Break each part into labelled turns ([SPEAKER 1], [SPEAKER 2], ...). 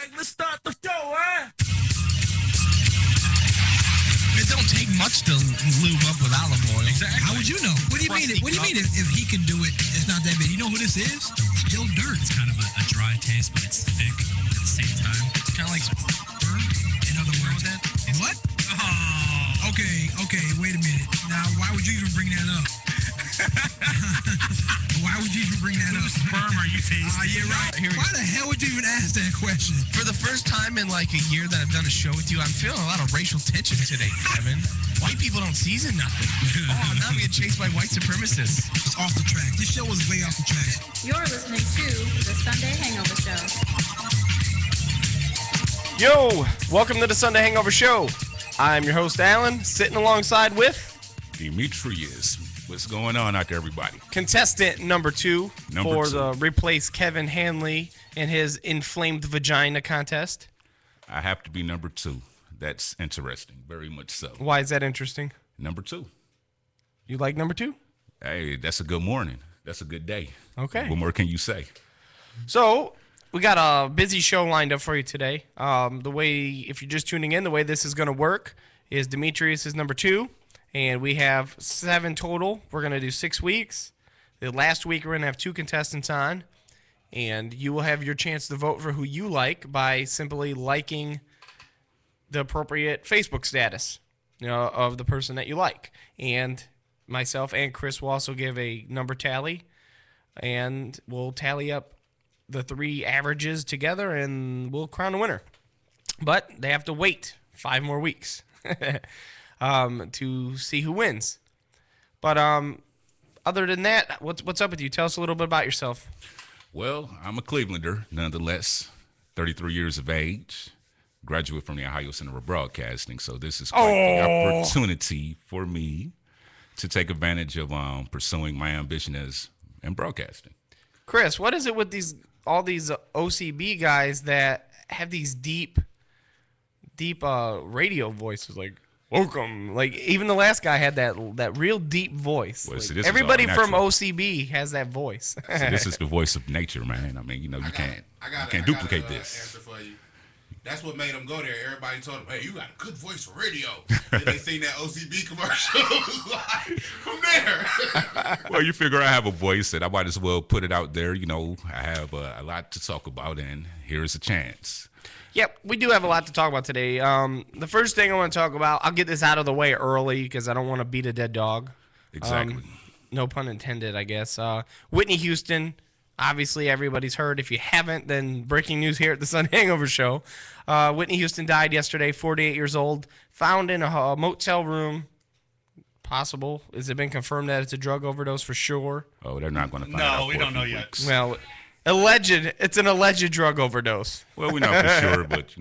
[SPEAKER 1] right, let's start the show, huh?
[SPEAKER 2] It don't take much to lube up with olive oil.
[SPEAKER 3] Exactly. How would you know? What do you mean? What do you mean if he can do it, it's not that big? You know who this is? Still dirt.
[SPEAKER 4] It's kind of a dry taste, but it's thick at the same time.
[SPEAKER 3] It's kind of like sperm. In other words, what? Oh. Okay, wait a minute. Now, why would you even bring that up? Why would you even bring that up?
[SPEAKER 4] Whose sperm are you tasting?
[SPEAKER 3] Yeah, right. Why the hell would you even ask that question?
[SPEAKER 2] For the first time in like a year that I've done a show with you, I'm feeling a lot of racial tension today, Kevin. White people don't season nothing. Oh, now we get chased by white supremacists.
[SPEAKER 3] It's off the track. This show was way off the track.
[SPEAKER 5] You're listening to the Sunday Hangover Show.
[SPEAKER 6] Yo, welcome to the Sunday Hangover Show. I'm your host, Alan, sitting alongside with
[SPEAKER 7] Demetrius. What's going on out there, everybody?
[SPEAKER 6] Contestant number two for
[SPEAKER 7] two.
[SPEAKER 6] the Replace Kevin Hanley in his inflamed vagina contest.
[SPEAKER 7] I have to be number two. That's interesting, very much so.
[SPEAKER 6] Why is that interesting?
[SPEAKER 7] Number two.
[SPEAKER 6] You like number two?
[SPEAKER 7] Hey, that's a good morning. That's a good day.
[SPEAKER 6] Okay.
[SPEAKER 7] What more can you say?
[SPEAKER 6] So, we got a busy show lined up for you today. The way, if you're just tuning in, the way this is going to work is Demetrius is number two, and we have 7 total. We're going to do 6 weeks. The last week, we're going to have 2 contestants on, and you will have your chance to vote for who you like by simply liking the appropriate Facebook status, of the person that you like. And myself and Chris will also give a number tally, and we'll tally up the 3 averages together, and we'll crown a winner. But they have to wait 5 more weeks to see who wins. But other than that, what's up with you? Tell us a little bit about yourself.
[SPEAKER 7] Well, I'm a Clevelander, nonetheless, 33 years of age, graduate from the Ohio Center of Broadcasting. So this is quite the opportunity for me to take advantage of pursuing my ambition in broadcasting.
[SPEAKER 6] Chris, what is it with all these OCB guys that have these deep radio voices, like welcome? Like even the last guy had that real deep voice.
[SPEAKER 7] Well,
[SPEAKER 6] like,
[SPEAKER 7] see,
[SPEAKER 6] everybody from OCB has that voice.
[SPEAKER 7] See, this is the voice of nature, man. I mean, you can't duplicate this.
[SPEAKER 8] Answer for you. That's what made them go there. Everybody told them, hey, you got a good voice for radio. And they seen that OCB commercial. From there.
[SPEAKER 7] Well, you figure I have a voice and I might as well put it out there. I have a lot to talk about, and here's a chance.
[SPEAKER 6] Yep, we do have a lot to talk about today. The first thing I want to talk about, I'll get this out of the way early because I don't want to beat a dead dog.
[SPEAKER 7] Exactly.
[SPEAKER 6] No pun intended, I guess. Whitney Houston. Obviously, everybody's heard. If you haven't, then breaking news here at the Sunday Hangover Show. Whitney Houston died yesterday, 48 years old, found in a motel room. Possible. Has it been confirmed that it's a drug overdose for sure?
[SPEAKER 7] Oh, they're not going to find out.
[SPEAKER 4] No, we don't know yet.
[SPEAKER 6] Well, it's an alleged drug overdose.
[SPEAKER 7] Well, we know for sure, but,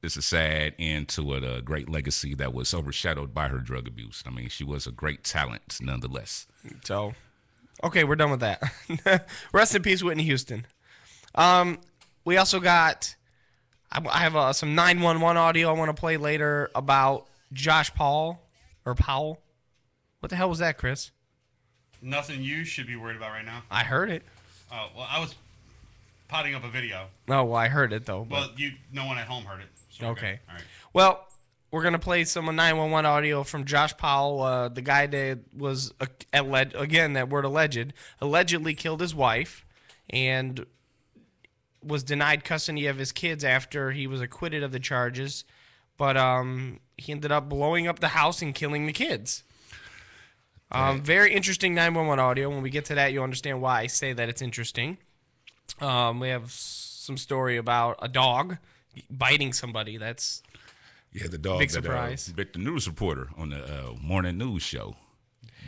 [SPEAKER 7] it's a sad end to a great legacy that was overshadowed by her drug abuse. I mean, she was a great talent nonetheless.
[SPEAKER 6] So... okay, we're done with that. Rest in peace, Whitney Houston. We also got, I have some 911 audio I want to play later about Josh Powell. What the hell was that, Chris?
[SPEAKER 4] Nothing you should be worried about right now.
[SPEAKER 6] I heard it.
[SPEAKER 4] Oh, well, I was potting up a video.
[SPEAKER 6] Oh, well, I heard it, though.
[SPEAKER 4] Well, no one at home heard it. So
[SPEAKER 6] okay.
[SPEAKER 4] All right.
[SPEAKER 6] Well, we're going to play some 911 audio from Josh Powell, the guy that was, again, that word allegedly killed his wife and was denied custody of his kids after he was acquitted of the charges. But he ended up blowing up the house and killing the kids. Very interesting 911 audio. When we get to that, you'll understand why I say that it's interesting. We have some story about a dog biting somebody. That's...
[SPEAKER 7] yeah, the dog
[SPEAKER 6] big
[SPEAKER 7] that
[SPEAKER 6] surprise.
[SPEAKER 7] bit the news reporter on the morning news show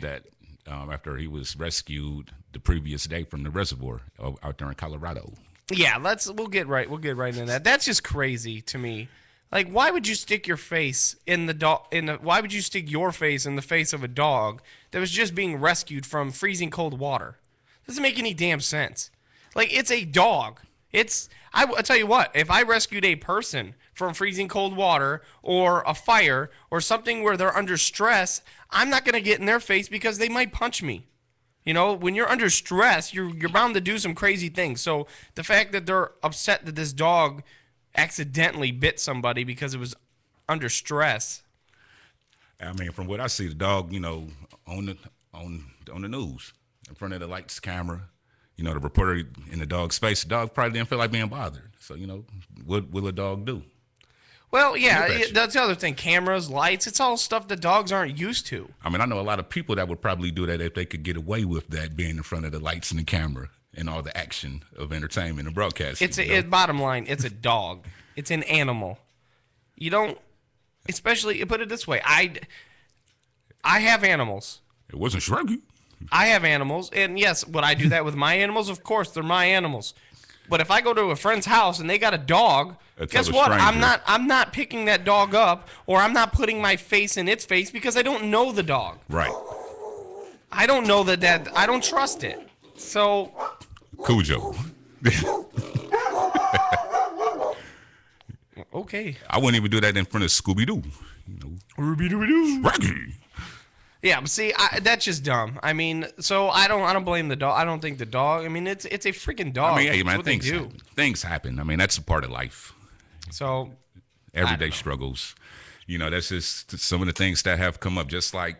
[SPEAKER 7] that after he was rescued the previous day from the reservoir out there in Colorado.
[SPEAKER 6] Yeah, we'll get right into that. That's just crazy to me. Like, why would you stick your face in the dog? Why would you stick your face in the face of a dog that was just being rescued from freezing cold water? Doesn't make any damn sense. Like, it's a dog. I'll tell you what. If I rescued a person from freezing cold water or a fire or something where they're under stress, I'm not going to get in their face because they might punch me. When you're under stress, you're bound to do some crazy things. So the fact that they're upset that this dog accidentally bit somebody because it was under stress.
[SPEAKER 7] I mean, from what I see, the dog, on the news, in front of the lights, camera, the reporter in the dog's face, the dog probably didn't feel like being bothered. So, what will a dog do?
[SPEAKER 6] Well, yeah, that's the other thing. Cameras, lights, it's all stuff that dogs aren't used to.
[SPEAKER 7] I mean, I know a lot of people that would probably do that if they could get away with that, being in front of the lights and the camera and all the action of entertainment and broadcasting.
[SPEAKER 6] Bottom line, it's a dog. It's an animal. You don't, especially, put it this way, I have animals.
[SPEAKER 7] It wasn't Shruggy.
[SPEAKER 6] I have animals, and yes, would I do that with my animals? Of course, they're my animals. But if I go to a friend's house and they got a dog, guess what? I'm not picking that dog up, or I'm not putting my face in its face because I don't know the dog.
[SPEAKER 7] Right.
[SPEAKER 6] I don't know that I don't trust it. So
[SPEAKER 7] Cujo.
[SPEAKER 6] Okay.
[SPEAKER 7] I wouldn't even do that in front of Scooby-Doo. Scooby-Doo. Raggy.
[SPEAKER 6] Yeah, but see, that's just dumb. I mean, so I don't blame the dog. I don't think the dog. I mean, it's a freaking dog.
[SPEAKER 7] I mean, hey, man,
[SPEAKER 6] things
[SPEAKER 7] happen. I mean, that's a part of life.
[SPEAKER 6] So
[SPEAKER 7] everyday struggles. That's just some of the things that have come up. Just like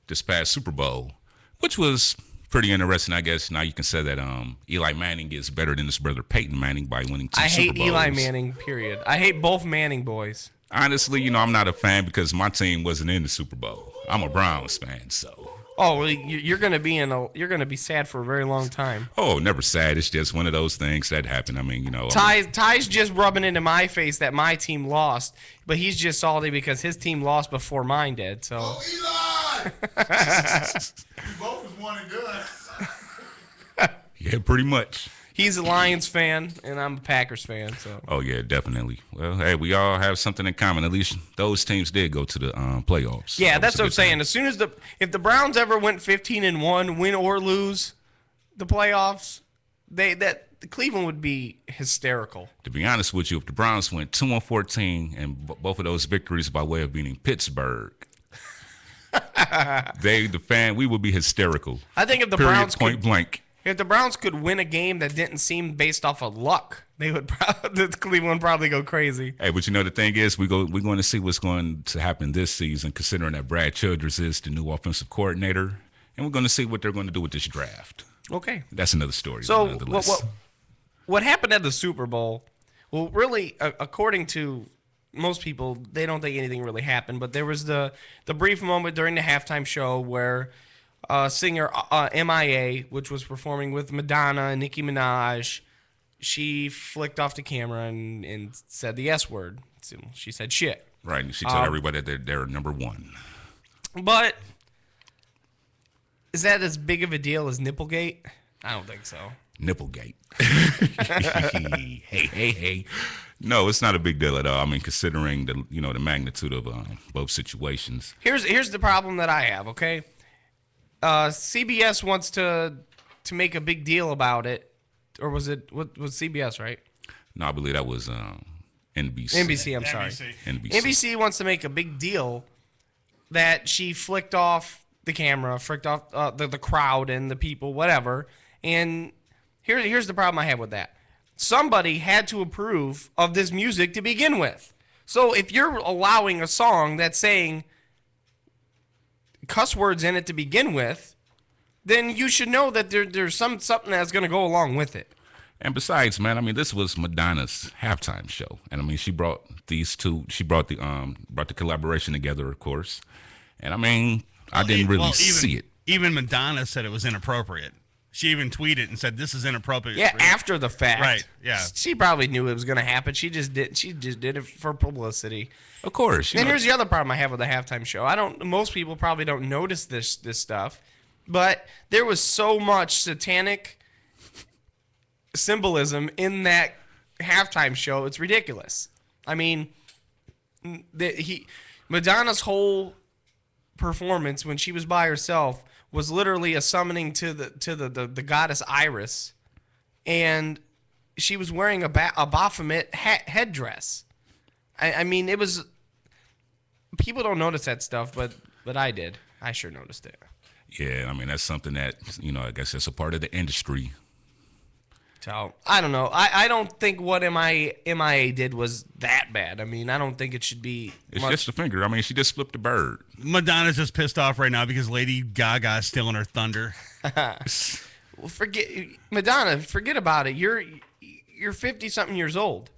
[SPEAKER 7] this past Super Bowl, which was pretty interesting, I guess. Now you can say that Eli Manning is better than his brother Peyton Manning by winning 2 Super Bowls.
[SPEAKER 6] I hate Eli Manning. Period. I hate both Manning boys.
[SPEAKER 7] Honestly, I'm not a fan because my team wasn't in the Super Bowl. I'm a Browns fan, so.
[SPEAKER 6] Oh, well, you're gonna be sad for a very long time.
[SPEAKER 7] Oh, never sad. It's just one of those things that happen. I mean,
[SPEAKER 6] Ty's just rubbing into my face that my team lost, but he's just salty because his team lost before mine did. So.
[SPEAKER 8] Oh, Eli! We both was one and done.
[SPEAKER 7] Yeah, pretty much.
[SPEAKER 6] He's a Lions fan, and I'm a Packers fan. So.
[SPEAKER 7] Oh yeah, definitely. Well, hey, we all have something in common. At least those teams did go to the playoffs.
[SPEAKER 6] Yeah, that's what I'm saying. As soon as if the Browns ever went 15-1, win or lose the playoffs, Cleveland would be hysterical.
[SPEAKER 7] To be honest with you, if the Browns went 2-14 and both of those victories by way of beating Pittsburgh, we would be hysterical.
[SPEAKER 6] I think if the
[SPEAKER 7] Period,
[SPEAKER 6] Browns
[SPEAKER 7] point blank.
[SPEAKER 6] If the Browns could win a game that didn't seem based off of luck, Cleveland would probably go crazy.
[SPEAKER 7] Hey, but the thing is, we're going to see what's going to happen this season, considering that Brad Childress is the new offensive coordinator, and we're going to see what they're going to do with this draft.
[SPEAKER 6] Okay.
[SPEAKER 7] That's another story.
[SPEAKER 6] So what happened at the Super Bowl, well, really, according to most people, they don't think anything really happened, but there was the brief moment during the halftime show where singer MIA, which was performing with Madonna and Nicki Minaj, she flicked off the camera and said the S word. So she said shit.
[SPEAKER 7] Right, and she told everybody that they're number one.
[SPEAKER 6] But is that as big of a deal as Nipplegate? I don't think so.
[SPEAKER 7] Nipplegate. Hey. No, it's not a big deal at all. I mean, considering the magnitude of both situations.
[SPEAKER 6] Here's the problem that I have, okay? CBS wants to make a big deal about it, or was CBS, right?
[SPEAKER 7] No, I believe that was NBC.
[SPEAKER 6] NBC, I'm sorry. NBC wants to make a big deal that she flicked off the camera, flicked off the crowd and the people, whatever. And here's the problem I have with that. Somebody had to approve of this music to begin with. So if you're allowing a song that's saying cuss words in it to begin with, then you should know that there's something that's going to go along with it.
[SPEAKER 7] And besides, man, I mean, this was Madonna's halftime show, and I mean, she brought these two. She brought the collaboration together, of course. And I mean, I didn't really see it.
[SPEAKER 1] Even Madonna said it was inappropriate. She even tweeted and said this is inappropriate.
[SPEAKER 6] Yeah, after the fact.
[SPEAKER 1] Right. Yeah.
[SPEAKER 6] She probably knew it was going to happen. She just did it for publicity.
[SPEAKER 7] Of course.
[SPEAKER 6] And here's the other problem I have with the halftime show. Most people probably don't notice this stuff, but there was so much satanic symbolism in that halftime show. It's ridiculous. I mean, Madonna's whole performance when she was by herself was literally a summoning to the goddess Iris, and she was wearing a Baphomet headdress. I mean, it was. People don't notice that stuff, but I did. I sure noticed it.
[SPEAKER 7] Yeah, I mean, that's something that I guess that's a part of the industry.
[SPEAKER 6] So I don't know. I don't think what MIA did was that bad. I mean, I don't think it should be.
[SPEAKER 7] It's just a finger. I mean, she just flipped a bird.
[SPEAKER 1] Madonna's just pissed off right now because Lady Gaga is stealing her thunder.
[SPEAKER 6] Well, Madonna. Forget about it. You're 50-something years old.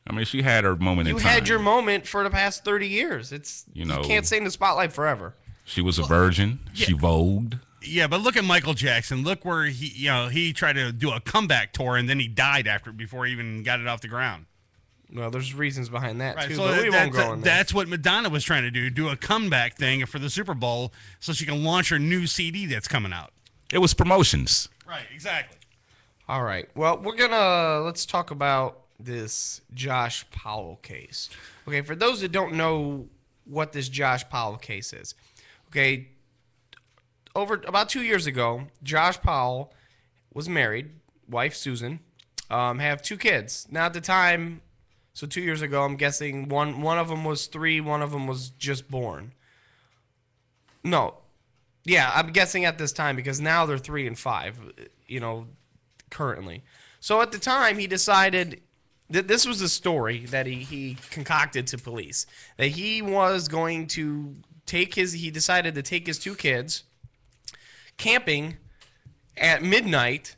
[SPEAKER 7] I mean, she had her moment in
[SPEAKER 6] You
[SPEAKER 7] time.
[SPEAKER 6] had your moment for the past 30 years. You can't stay in the spotlight forever.
[SPEAKER 7] She was a virgin.
[SPEAKER 1] Yeah.
[SPEAKER 7] She vogued.
[SPEAKER 1] Yeah, but look at Michael Jackson. Look where he tried to do a comeback tour and then he died before he even got it off the ground.
[SPEAKER 6] Well, there's reasons behind that too.
[SPEAKER 1] So
[SPEAKER 6] But we won't go in there.
[SPEAKER 1] that's what Madonna was trying to do a comeback thing for the Super Bowl so she can launch her new CD that's coming out.
[SPEAKER 7] It was promotions.
[SPEAKER 1] Right, exactly.
[SPEAKER 6] All right. Well, let's talk about this Josh Powell case. Okay, for those that don't know what this Josh Powell case is. Okay, about 2 years ago, Josh Powell was married, wife Susan, have 2 kids. Now at the time, so 2 years ago, I'm guessing one of them was 3, one of them was just born. No, yeah, I'm guessing at this time because now they're 3 and 5, currently. So at the time, he decided that this was a story that he concocted to police, that he was going to he decided to take his 2 kids camping at midnight,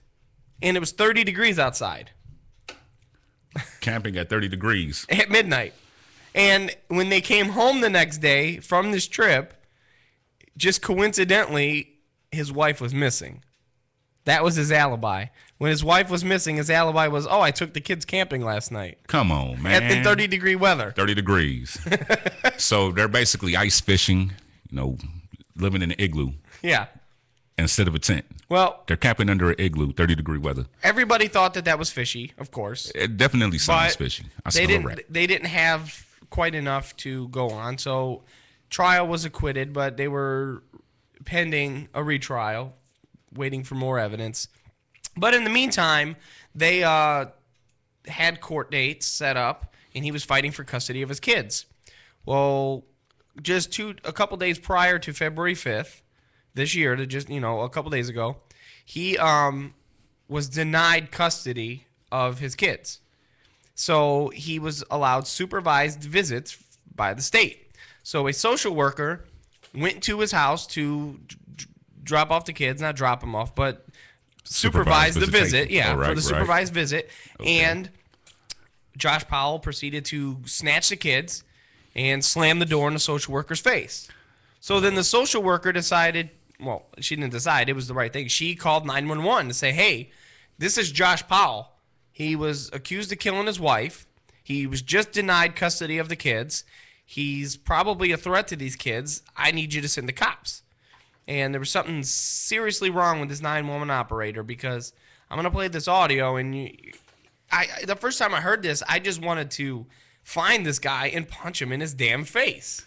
[SPEAKER 6] and it was 30 degrees outside.
[SPEAKER 7] Camping at 30 degrees.
[SPEAKER 6] At midnight. And when they came home the next day from this trip, just coincidentally, his wife was missing. That was his alibi. When his wife was missing, his alibi was, I took the kids camping last night.
[SPEAKER 7] Come on, man.
[SPEAKER 6] In 30-degree weather.
[SPEAKER 7] 30 degrees. So they're basically ice fishing, living in an igloo.
[SPEAKER 6] Yeah.
[SPEAKER 7] Instead of a tent.
[SPEAKER 6] Well,
[SPEAKER 7] they're camping under an igloo, 30-degree weather.
[SPEAKER 6] Everybody thought that was fishy, of course.
[SPEAKER 7] It definitely sounds fishy.
[SPEAKER 6] They didn't have quite enough to go on, so trial was acquitted, but they were pending a retrial, waiting for more evidence. But in the meantime, they had court dates set up, and he was fighting for custody of his kids. Well, just a couple days prior to February 5th, this year, a couple days ago, he was denied custody of his kids. So he was allowed supervised visits by the state. So a social worker went to his house to drop off the kids, not drop them off, but supervise the visit. Yeah, for the supervised visit. Okay. And Josh Powell proceeded to snatch the kids and slam the door in the social worker's face. So then the social worker decided, well, she didn't decide, it was the right thing. She called 911 to say, hey, this is Josh Powell. He was accused of killing his wife. He was just denied custody of the kids. He's probably a threat to these kids. I need you to send the cops. And there was something seriously wrong with this 911 operator because I'm going to play this audio. And the first time I heard this, I just wanted to find this guy and punch him in his damn face.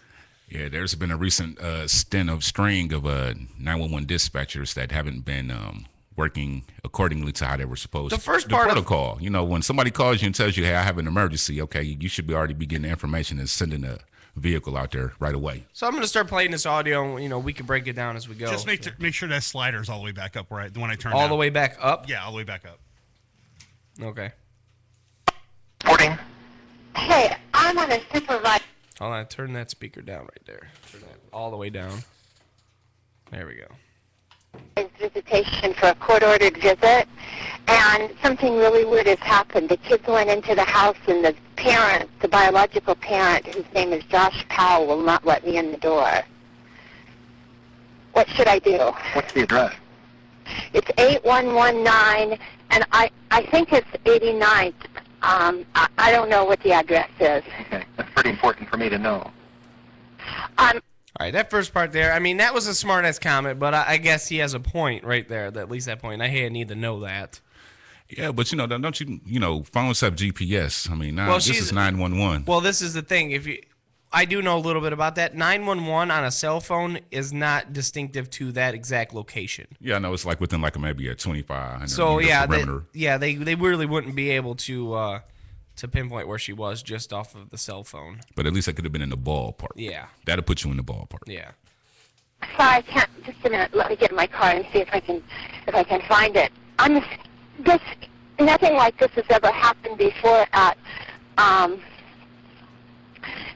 [SPEAKER 7] Yeah, there's been a recent string of 911 dispatchers that haven't been working accordingly to how they were supposed to.
[SPEAKER 6] The first part
[SPEAKER 7] of the protocol, when somebody calls you and tells you, hey, I have an emergency, okay, you should be already be getting the information and sending a vehicle out there right away.
[SPEAKER 6] So I'm going to start playing this audio, and we can break it down as we go.
[SPEAKER 1] Just make sure that slider's all the way back up, right? The one I turned
[SPEAKER 6] all the way back up?
[SPEAKER 1] Yeah, all the way back up.
[SPEAKER 6] Okay.
[SPEAKER 9] 14. Hey, I'm on a supervised.
[SPEAKER 6] Hold on, turn that speaker down right there. Turn that all the way down. There we go.
[SPEAKER 9] Visitation for a court-ordered visit, and something really weird has happened. The kids went into the house, and the parent, the biological parent, whose name is Josh Powell, will not let me in the door. What should I do?
[SPEAKER 10] What's the address?
[SPEAKER 9] It's 8119, and I think it's 89th. I don't know what the address is.
[SPEAKER 10] Okay, that's pretty important for me to know.
[SPEAKER 6] All right, that first part there, I mean, that was a smart-ass comment, but I guess he has a point right there, at least that point. I need to know that.
[SPEAKER 7] Yeah, but, don't you, phones have GPS. I mean, this is 911.
[SPEAKER 6] Well, this is the thing. I do know a little bit about that. 911 on a cell phone is not distinctive to that exact location.
[SPEAKER 7] Yeah, no, it's like within maybe a 2,500
[SPEAKER 6] so,
[SPEAKER 7] meter perimeter.
[SPEAKER 6] They really wouldn't be able to pinpoint where she was just off of the cell phone.
[SPEAKER 7] But at least I could have been in the ballpark.
[SPEAKER 6] Yeah.
[SPEAKER 7] That'll put you in the ballpark.
[SPEAKER 6] Yeah.
[SPEAKER 9] Sorry, I can't. Just a minute. Let me get in my car and see if I can find it. nothing like this has ever happened before at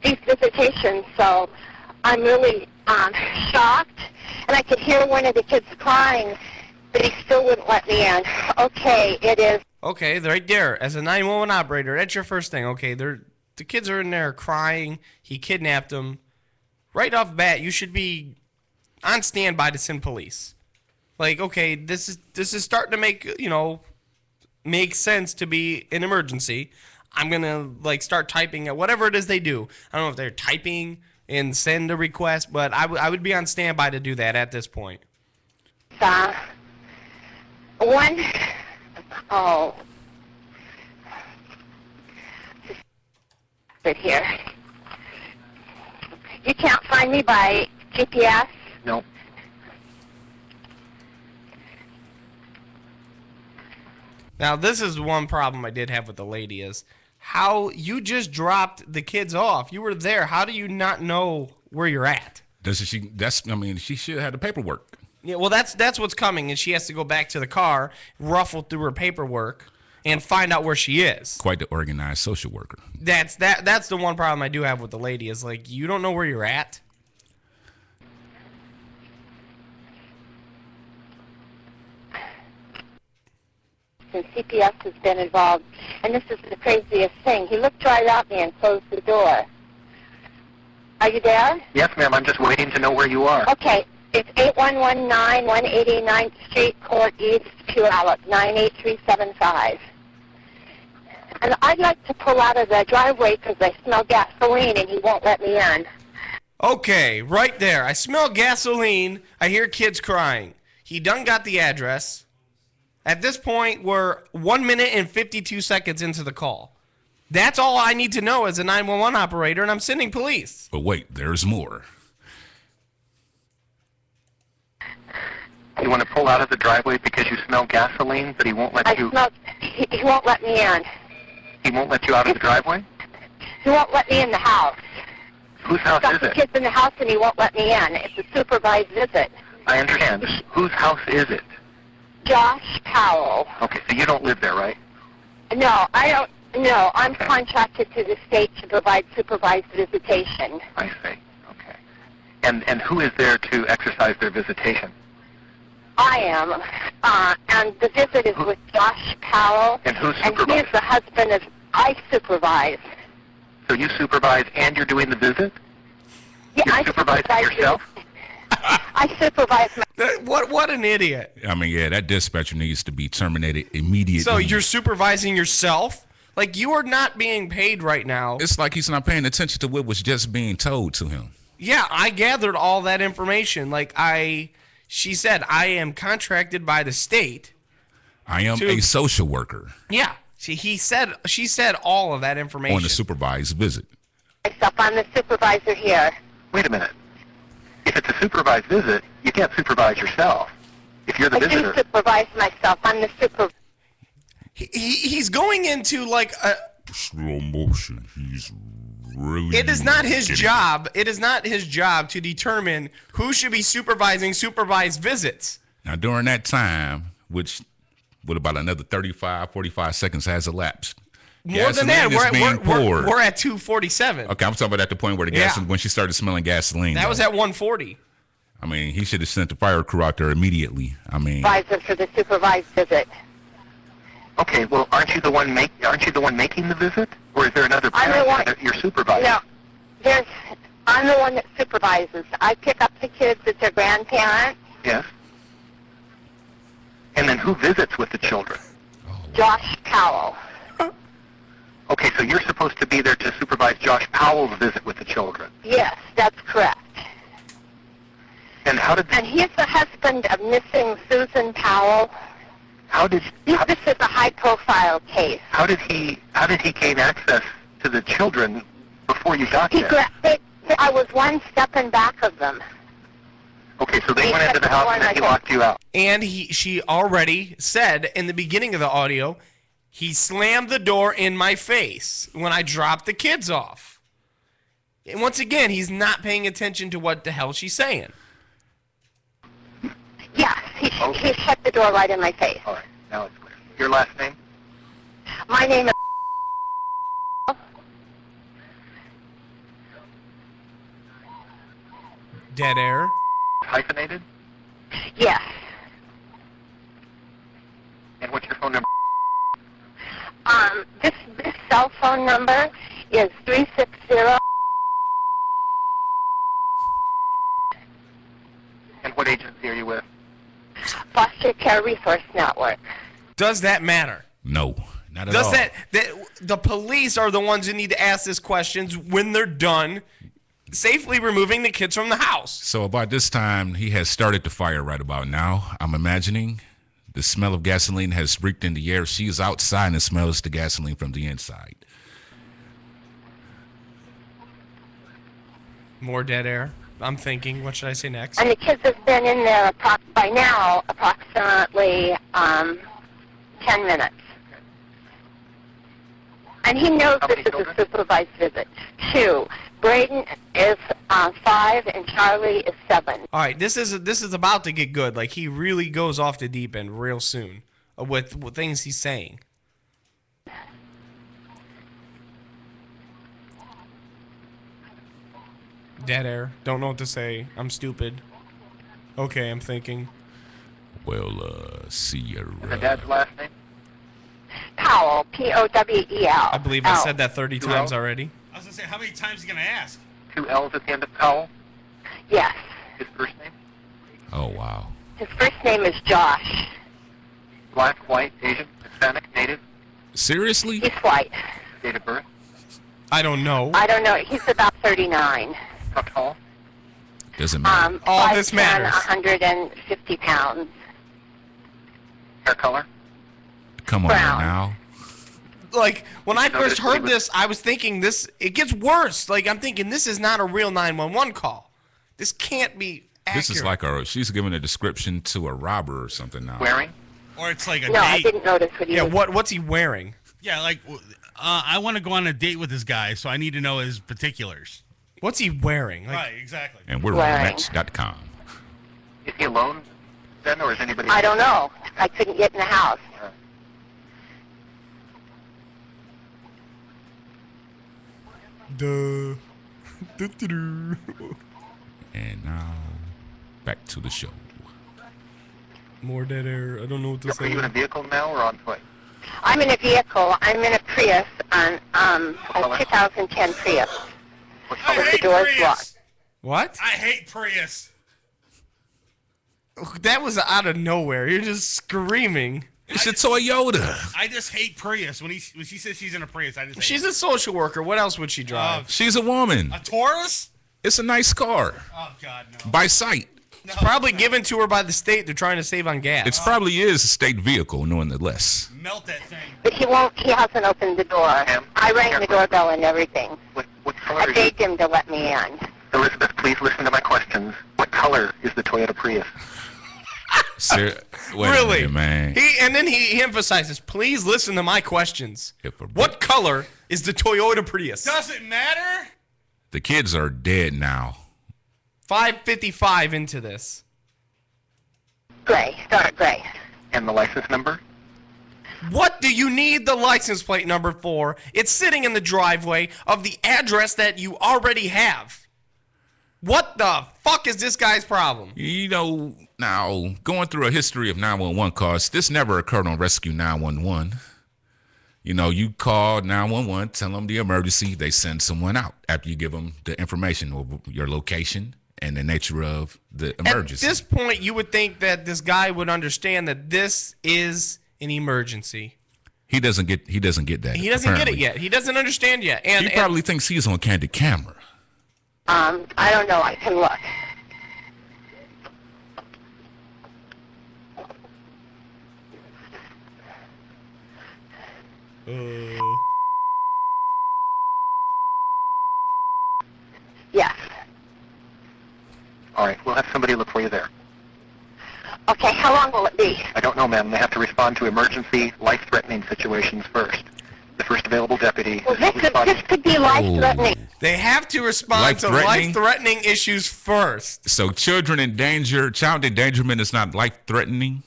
[SPEAKER 9] these visitations, so I'm really shocked. And I could hear one of the kids crying, but he still wouldn't let me in. Okay, it is.
[SPEAKER 6] Okay, right there. As a 911 operator, that's your first thing. Okay, the kids are in there crying. He kidnapped them. Right off the bat, you should be on standby to send police. Like, okay, this is starting to make sense to be an emergency. I'm gonna start typing at whatever it is they do. I don't know if they're typing and send a request, but I would be on standby to do that at this point.
[SPEAKER 9] Sit here. You can't find me by GPS?
[SPEAKER 10] No.
[SPEAKER 6] Now, this is one problem I did have with the lady is how you just dropped the kids off. You were there. How do you not know where you're at?
[SPEAKER 7] She should have the paperwork.
[SPEAKER 6] Yeah, well, that's what's coming, and she has to go back to the car, ruffle through her paperwork, and find out where she is.
[SPEAKER 7] Quite the organized social worker.
[SPEAKER 6] That's the one problem I do have with the lady is you don't know where you're at.
[SPEAKER 9] And CPS has been involved, and this is the craziest thing. He looked right at me and closed the door. Are you there?
[SPEAKER 10] Yes, ma'am. I'm just waiting to know where you are.
[SPEAKER 9] Okay. It's 8119 189th Street, Court East, Puyallup, 98375. And I'd like to pull out of the driveway because I smell gasoline and he won't let me in.
[SPEAKER 6] Okay, right there. I smell gasoline. I hear kids crying. He done got the address. At this point, we're 1 minute and 52 seconds into the call. That's all I need to know as a 911 operator, and I'm sending police.
[SPEAKER 7] But wait, there's more.
[SPEAKER 10] You want to pull out of the driveway because you smell gasoline, but he won't let you...
[SPEAKER 9] He won't let me in.
[SPEAKER 10] He won't let you out of the driveway?
[SPEAKER 9] He won't let me in the house.
[SPEAKER 10] Whose house is
[SPEAKER 9] Got the
[SPEAKER 10] it?
[SPEAKER 9] kids in the house and he won't let me in. It's a supervised visit.
[SPEAKER 10] I understand. Whose house is it?
[SPEAKER 9] Josh Powell.
[SPEAKER 10] Okay, so you don't live there, right?
[SPEAKER 9] No, I don't. No, I'm contracted to the state to provide supervised visitation.
[SPEAKER 10] I see. Okay. And who is there to exercise their visitation?
[SPEAKER 9] I am. And the visit is with Josh Powell.
[SPEAKER 10] And who
[SPEAKER 9] And he
[SPEAKER 10] supervises?
[SPEAKER 9] is the husband of... I supervise.
[SPEAKER 10] So you supervise and you're doing the visit?
[SPEAKER 9] Yeah,
[SPEAKER 10] You're
[SPEAKER 9] I
[SPEAKER 10] supervising
[SPEAKER 9] supervise
[SPEAKER 10] yourself?
[SPEAKER 9] I supervise my...
[SPEAKER 6] What an idiot.
[SPEAKER 7] I mean, yeah, that dispatcher needs to be terminated immediately.
[SPEAKER 6] So you're supervising yourself? You are not being paid right now.
[SPEAKER 7] It's like he's not paying attention to what was just being told to him.
[SPEAKER 6] Yeah, I gathered all that information. She said, I am contracted by the state.
[SPEAKER 7] I am a social worker.
[SPEAKER 6] Yeah. She said all of that information.
[SPEAKER 7] On a supervised visit.
[SPEAKER 9] I'm the supervisor here.
[SPEAKER 10] Wait a minute. If it's a supervised visit, you can't supervise yourself. If you're the
[SPEAKER 9] I
[SPEAKER 10] visitor...
[SPEAKER 9] do supervise myself. I'm the supervisor.
[SPEAKER 6] He's going into a...
[SPEAKER 7] Slow motion. He's really...
[SPEAKER 6] It is not his job. It is not his job to determine who should be supervising supervised visits.
[SPEAKER 7] Now, during that time, which with about another 35, 45 seconds has elapsed.
[SPEAKER 6] More than that, we're at 2:47.
[SPEAKER 7] Okay, I'm talking about at the point where the gasoline, when she started smelling gasoline.
[SPEAKER 6] That was at 1:40.
[SPEAKER 7] I mean, he should have sent the fire crew out there immediately. I mean,
[SPEAKER 9] Supervisor for the supervised visit.
[SPEAKER 10] Okay, well, aren't you the one making the visit? Or is there another
[SPEAKER 9] I'm the
[SPEAKER 10] parent
[SPEAKER 9] one-
[SPEAKER 10] that you're supervising?
[SPEAKER 9] No, I'm the one that supervises. I pick up the kids at their grandparents.
[SPEAKER 10] Yes. And then who visits with the children?
[SPEAKER 9] Josh Powell.
[SPEAKER 10] Okay, so you're supposed to be there to supervise Josh Powell's visit with the children.
[SPEAKER 9] Yes, that's correct.
[SPEAKER 10] And how did...
[SPEAKER 9] And he's the husband of missing Susan Powell.
[SPEAKER 10] This
[SPEAKER 9] is a high-profile case.
[SPEAKER 10] How did he gain access to the children before you got there?
[SPEAKER 9] I was one step in back of them.
[SPEAKER 10] Okay, so they went into the house and then he locked you out.
[SPEAKER 6] And she already said in the beginning of the audio, he slammed the door in my face when I dropped the kids off. And once again, he's not paying attention to what the hell she's saying.
[SPEAKER 9] Yes, he shut the door right in my face.
[SPEAKER 10] All right, now it's clear. Your last name?
[SPEAKER 9] My name is...
[SPEAKER 6] Dead air.
[SPEAKER 10] Hyphenated?
[SPEAKER 9] Yes.
[SPEAKER 10] And what's your phone number?
[SPEAKER 9] This cell phone number is 360...
[SPEAKER 10] And what agency are you with?
[SPEAKER 9] Foster Care Resource Network.
[SPEAKER 6] Does that matter?
[SPEAKER 7] No, not at
[SPEAKER 6] Does
[SPEAKER 7] all.
[SPEAKER 6] that the police are the ones who need to ask these questions when they're done safely removing the kids from the house?
[SPEAKER 7] So about this time, he has started the fire right about now. I'm imagining the smell of gasoline has reeked in the air. She is outside and smells the gasoline from the inside.
[SPEAKER 6] More dead air. I'm thinking, what should I say next?
[SPEAKER 9] And the kids have been in there by now approximately 10 minutes. And he knows this is a supervised visit. 2. Braden is 5 and Charlie is 7.
[SPEAKER 6] All right, this is about to get good. Like, he really goes off the deep end real soon with things he's saying. Dead air. Don't know what to say. I'm stupid. Okay, I'm thinking.
[SPEAKER 7] Well, Sierra.
[SPEAKER 10] And the dad's last name?
[SPEAKER 9] Powell, P-O-W-E-L.
[SPEAKER 6] I believe I said that 30 times already.
[SPEAKER 1] I was going to say, how many times are you going to ask?
[SPEAKER 10] 2 L's at the end of Powell?
[SPEAKER 9] Yes.
[SPEAKER 10] His first name?
[SPEAKER 7] Oh, wow.
[SPEAKER 9] His first name is Josh.
[SPEAKER 10] Black, white, Asian, Hispanic, native?
[SPEAKER 7] Seriously?
[SPEAKER 9] He's white.
[SPEAKER 10] Date of birth?
[SPEAKER 6] I don't know.
[SPEAKER 9] I don't know. He's about 39.
[SPEAKER 10] How tall?
[SPEAKER 7] Doesn't matter.
[SPEAKER 6] All this
[SPEAKER 9] 5'10",
[SPEAKER 6] matters.
[SPEAKER 9] 150 pounds.
[SPEAKER 10] Hair color?
[SPEAKER 7] Come on
[SPEAKER 9] Brown.
[SPEAKER 7] now.
[SPEAKER 6] Like, when I
[SPEAKER 10] No,
[SPEAKER 6] first
[SPEAKER 10] this-
[SPEAKER 6] heard this, I was thinking it gets worse. Like, I'm thinking this is not a real 911 call. This can't be accurate.
[SPEAKER 7] This is like she's giving a description to a robber or something now.
[SPEAKER 10] Wearing?
[SPEAKER 1] Or it's like a
[SPEAKER 9] No, I
[SPEAKER 1] date.
[SPEAKER 9] didn't notice what he
[SPEAKER 6] Yeah,
[SPEAKER 9] was.
[SPEAKER 6] what's he wearing?
[SPEAKER 1] Yeah, like, I want to go on a date with this guy, so I need to know his particulars.
[SPEAKER 6] What's he wearing? Like,
[SPEAKER 1] Right, exactly.
[SPEAKER 7] And we're
[SPEAKER 9] Wearing.
[SPEAKER 7] on Match.com.
[SPEAKER 10] Is he alone then, or is anybody?
[SPEAKER 9] I don't know. I couldn't get in the house.
[SPEAKER 6] duh.
[SPEAKER 7] And now, back to the show.
[SPEAKER 6] More dead air. I don't know what to
[SPEAKER 10] Are
[SPEAKER 6] say.
[SPEAKER 10] you in a vehicle now or on foot?
[SPEAKER 9] I'm in a vehicle. I'm in a Prius, on a 2010 Prius.
[SPEAKER 10] What
[SPEAKER 1] I
[SPEAKER 10] color?
[SPEAKER 1] hate
[SPEAKER 9] door's
[SPEAKER 1] Prius.
[SPEAKER 9] locked.
[SPEAKER 6] What?
[SPEAKER 1] I hate Prius.
[SPEAKER 6] That was out of nowhere. You're just screaming.
[SPEAKER 7] It's a Toyota.
[SPEAKER 1] I just hate Prius. When she says she's in a Prius, I just hate
[SPEAKER 6] She's
[SPEAKER 1] it.
[SPEAKER 6] a social worker. What else would she drive?
[SPEAKER 7] She's a woman.
[SPEAKER 1] A Taurus?
[SPEAKER 7] It's a nice car.
[SPEAKER 1] Oh, God, no.
[SPEAKER 7] By sight.
[SPEAKER 1] No.
[SPEAKER 6] It's probably given to her by the state. They're trying to save on gas.
[SPEAKER 7] It probably is a state vehicle, nonetheless.
[SPEAKER 1] Melt that thing.
[SPEAKER 9] But he hasn't opened the door. I rang the doorbell and everything.
[SPEAKER 10] What color
[SPEAKER 9] I
[SPEAKER 10] is it?
[SPEAKER 9] begged him to let me in.
[SPEAKER 10] Elizabeth, please listen to my questions. What color is the Toyota Prius?
[SPEAKER 7] Wait
[SPEAKER 6] Really?
[SPEAKER 7] a minute, man.
[SPEAKER 6] He emphasizes, please listen to my questions.
[SPEAKER 7] If a-
[SPEAKER 6] What color is the Toyota Prius?
[SPEAKER 1] Does it matter?
[SPEAKER 7] The kids are dead now.
[SPEAKER 6] 5:55 into this.
[SPEAKER 9] Gray, dark gray.
[SPEAKER 10] And the license number?
[SPEAKER 6] What do you need the license plate number for? It's sitting in the driveway of the address that you already have. What the fuck is this guy's problem?
[SPEAKER 7] You know, now, going through a history of 911 calls, this never occurred on Rescue 911. You know, you call 911, tell them the emergency, they send someone out after you give them the information of your location and the nature of the emergency.
[SPEAKER 6] At this point, you would think that this guy would understand that this is an emergency.
[SPEAKER 7] He doesn't get that.
[SPEAKER 6] He doesn't get
[SPEAKER 7] apparently.
[SPEAKER 6] it yet. He doesn't understand yet. And
[SPEAKER 7] He probably thinks he's on candid camera.
[SPEAKER 9] I don't know. I can look. Yes.
[SPEAKER 10] All right, we'll have somebody look for you there.
[SPEAKER 9] Okay, how long will it be?
[SPEAKER 10] I don't know, ma'am. They have to respond to emergency, life-threatening situations first. The first available deputy
[SPEAKER 9] Well,
[SPEAKER 10] is
[SPEAKER 9] this
[SPEAKER 10] responding.
[SPEAKER 9] could be life-threatening.
[SPEAKER 6] they have to respond to
[SPEAKER 7] Life-threatening?
[SPEAKER 6] life-threatening issues first.
[SPEAKER 7] So child endangerment is not life-threatening?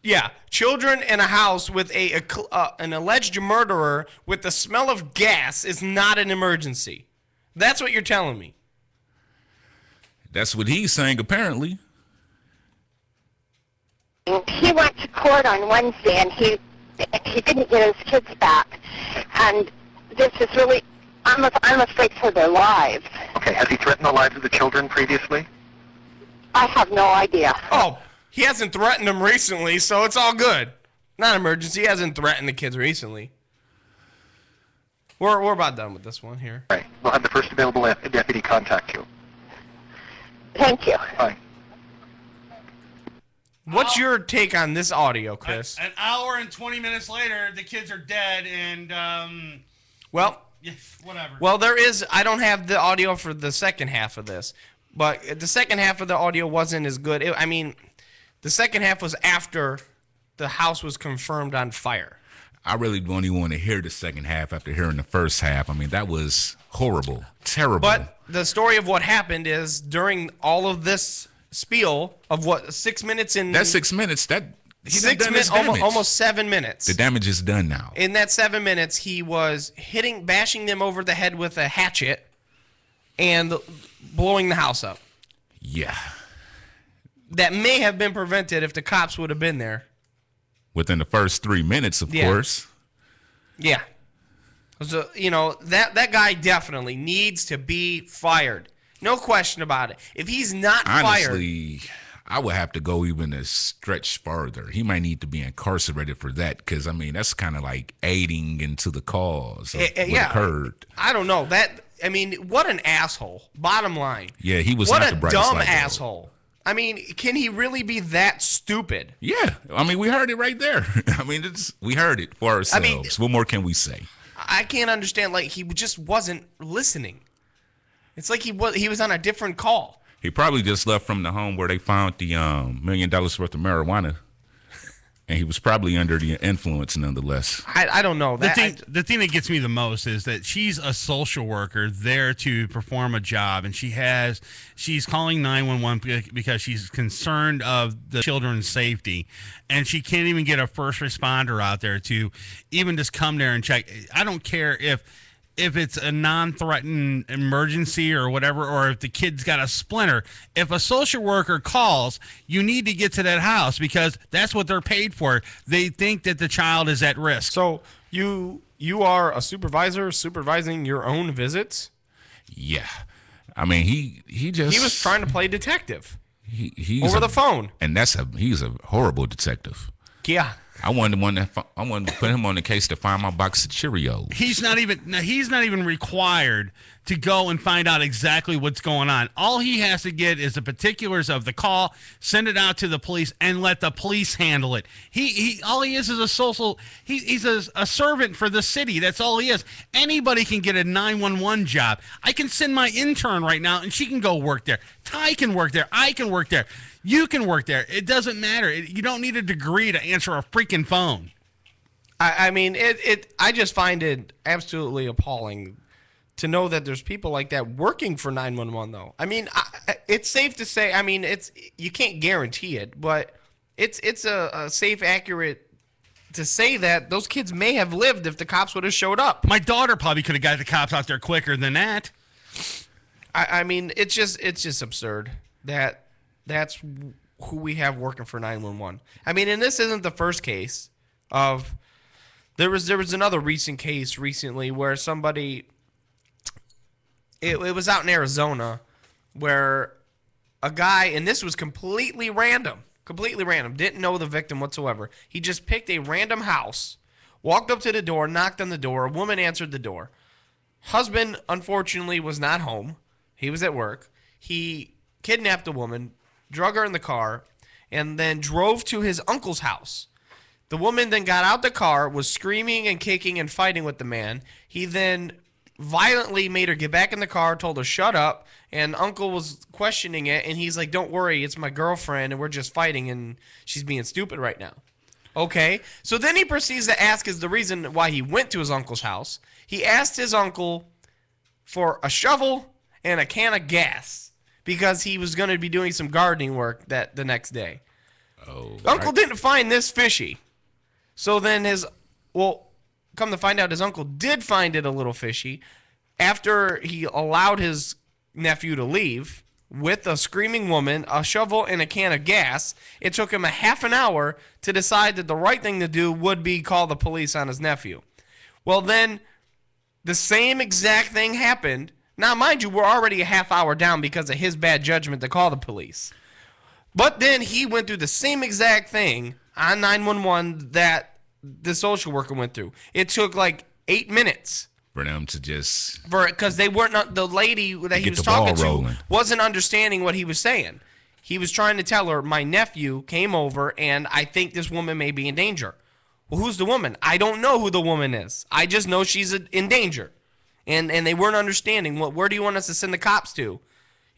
[SPEAKER 6] Yeah, children in a house with an alleged murderer with the smell of gas is not an emergency. That's what you're telling me.
[SPEAKER 7] That's what he's saying, apparently.
[SPEAKER 9] He went to court on Wednesday, and he didn't get his kids back. And this is really, I'm afraid for their lives.
[SPEAKER 10] Okay, has he threatened the lives of the children previously?
[SPEAKER 9] I have no idea.
[SPEAKER 6] Oh, he hasn't threatened them recently, so it's all good. Not an emergency. He hasn't threatened the kids recently. We're about done with this one here.
[SPEAKER 10] All right, we'll have the first available deputy contact you.
[SPEAKER 9] Thank you.
[SPEAKER 10] Bye.
[SPEAKER 6] What's your take on this audio, Chris?
[SPEAKER 1] An hour and 20 minutes later, the kids are dead, and
[SPEAKER 6] well,
[SPEAKER 1] whatever.
[SPEAKER 6] Well, I don't have the audio for the second half of this, but the second half of the audio wasn't as good. The second half was after the house was confirmed on fire.
[SPEAKER 7] I really don't even want to hear the second half after hearing the first half. I mean, that was horrible, terrible.
[SPEAKER 6] But the story of what happened is during all of this spiel of 6 minutes in.
[SPEAKER 7] That's 6 minutes. He's done his
[SPEAKER 6] almost 7 minutes.
[SPEAKER 7] The damage is done now.
[SPEAKER 6] In that 7 minutes, he was bashing them over the head with a hatchet and blowing the house up.
[SPEAKER 7] Yeah.
[SPEAKER 6] That may have been prevented if the cops would have been there.
[SPEAKER 7] Within the first 3 minutes, of course.
[SPEAKER 6] Yeah. So, that guy definitely needs to be fired. No question about it. If he's not
[SPEAKER 7] Honestly,
[SPEAKER 6] fired.
[SPEAKER 7] I would have to go even a stretch farther. He might need to be incarcerated for that because, that's kind of like aiding into the cause of what occurred.
[SPEAKER 6] I don't know. What an asshole. Bottom line.
[SPEAKER 7] Yeah, he was
[SPEAKER 6] what
[SPEAKER 7] not the brightest light.
[SPEAKER 6] What a dumb asshole. Can he really be that stupid?
[SPEAKER 7] Yeah. We heard it right there. We heard it for ourselves. What more can we say?
[SPEAKER 6] I can't understand. He just wasn't listening. It's like he was on a different call.
[SPEAKER 7] He probably just left from the home where they found the $1 million worth of marijuana. And he was probably under the influence nonetheless.
[SPEAKER 6] I don't know.
[SPEAKER 1] The thing that gets me the most is that she's a social worker there to perform a job, and she's calling 911 because she's concerned of the children's safety, and she can't even get a first responder out there to even just come there and check. I don't care if it's a non-threatened emergency or whatever, or if the kid's got a splinter. If a social worker calls, you need to get to that house because that's what they're paid for. They think that the child is at risk.
[SPEAKER 6] So you are a supervisor supervising your own visits?
[SPEAKER 7] Yeah. He
[SPEAKER 6] was trying to play detective.
[SPEAKER 7] He's
[SPEAKER 6] over the phone.
[SPEAKER 7] And he's a horrible detective.
[SPEAKER 6] Yeah.
[SPEAKER 7] I wanted to put him on the case to find my box of Cheerios.
[SPEAKER 1] He's not even required to go and find out exactly what's going on. All he has to get is the particulars of the call, send it out to the police, and let the police handle it. All he is a social. He's a servant for the city. That's all he is. Anybody can get a 911 job. I can send my intern right now, and she can go work there. Ty can work there. I can work there. You can work there. It doesn't matter. You don't need a degree to answer a freaking phone.
[SPEAKER 6] I just find it absolutely appalling to know that there's people like that working for 911, though. It's safe to say, you can't guarantee it, but it's a safe, accurate to say that those kids may have lived if the cops would have showed up.
[SPEAKER 1] My daughter probably could have got the cops out there quicker than that.
[SPEAKER 6] It's just absurd that that's who we have working for 911. And this isn't the first case of. There was another recent case recently where somebody. It was out in Arizona, where a guy, and this was completely random, didn't know the victim whatsoever. He just picked a random house, walked up to the door, knocked on the door. A woman answered the door. Husband, unfortunately, was not home. He was at work. He kidnapped a woman, drug her in the car, and then drove to his uncle's house. The woman then got out the car, was screaming and kicking and fighting with the man. He then violently made her get back in the car, told her shut up, and uncle was questioning it, and he's like, don't worry, it's my girlfriend, and we're just fighting, and she's being stupid right now. Okay, so then he proceeds to ask is the reason why he went to his uncle's house. He asked his uncle for a shovel and a can of gas because he was going to be doing some gardening work the next day.
[SPEAKER 7] Oh,
[SPEAKER 6] Uncle didn't find this fishy. So then come to find out, his uncle did find it a little fishy. After he allowed his nephew to leave with a screaming woman, a shovel, and a can of gas, it took him a half an hour to decide that the right thing to do would be call the police on his nephew. Well, then the same exact thing happened. Now, mind you, we're already a half hour down because of his bad judgment to call the police. But then he went through the same exact thing on 911 that the social worker went through. It took like 8 minutes
[SPEAKER 7] for them to just
[SPEAKER 6] because they weren't the lady that he was talking to wasn't understanding what he was saying. He was trying to tell her, my nephew came over and I think this woman may be in danger. Well, who's the woman? I don't know who the woman is. I just know she's in danger. And they weren't understanding. Where do you want us to send the cops to?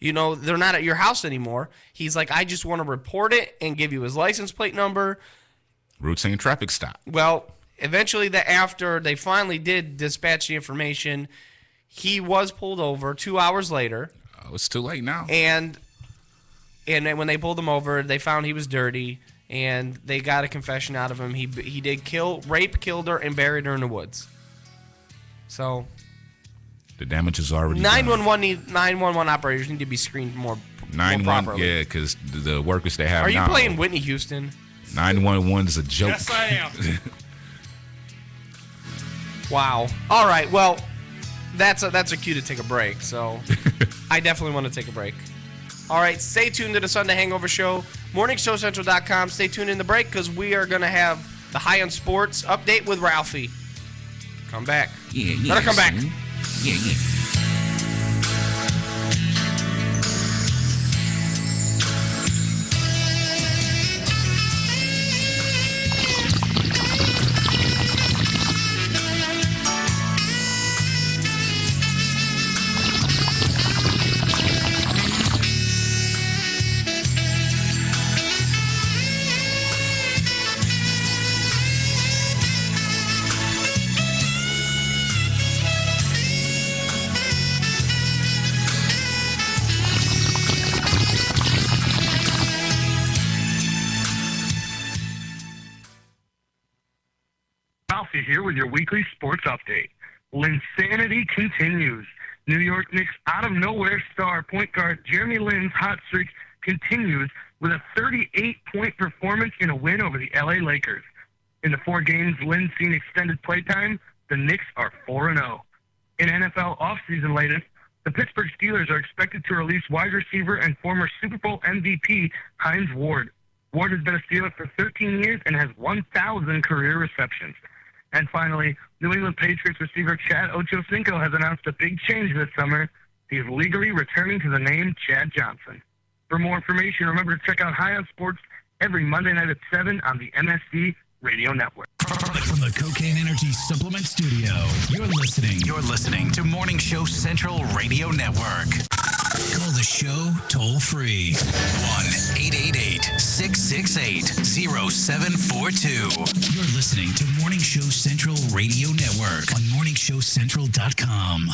[SPEAKER 6] You know, they're not at your house anymore. He's like, I just want to report it and give you his license plate number.
[SPEAKER 7] Routine traffic stop.
[SPEAKER 6] Well, eventually, after they finally did dispatch the information, he was pulled over 2 hours later.
[SPEAKER 7] Oh, it's too late now.
[SPEAKER 6] And when they pulled him over, they found he was dirty, and they got a confession out of him. He did rape, killed her, and buried her in the woods. So
[SPEAKER 7] the damage is already
[SPEAKER 6] 911 operators need to be screened more properly.
[SPEAKER 7] Yeah, because the workers they have now.
[SPEAKER 6] Are you playing Whitney Houston?
[SPEAKER 7] 911 is a joke.
[SPEAKER 1] Yes, I am.
[SPEAKER 6] Wow. All right. Well, that's a cue to take a break. So I definitely want to take a break. All right. Stay tuned to the Sunday Hangover Show. MorningShowCentral.com. Stay tuned in the break because we are going to have the High on Sports update with Ralphie. Come back.
[SPEAKER 7] Yeah.
[SPEAKER 6] Let her come back.
[SPEAKER 7] Yeah.
[SPEAKER 11] Here with your weekly sports update. Linsanity continues. New York Knicks out-of-nowhere star point guard Jeremy Lin's hot streak continues with a 38-point performance in a win over the LA Lakers. In the 4 games Lin's seen extended playtime, the Knicks are 4-0. In NFL offseason latest, the Pittsburgh Steelers are expected to release wide receiver and former Super Bowl MVP Hines Ward. Ward has been a Steeler for 13 years and has 1,000 career receptions. And finally, New England Patriots receiver Chad Ochocinco has announced a big change this summer. He is legally returning to the name Chad Johnson. For more information, remember to check out High on Sports every Monday night at 7 on the MSC Radio Network.
[SPEAKER 12] From the Cocaine Energy Supplement Studio, you're listening to Morning Show Central Radio Network. Call the show toll free 1-888-668-0742. You're listening to Morning Show Central Radio Network on morningshowcentral.com.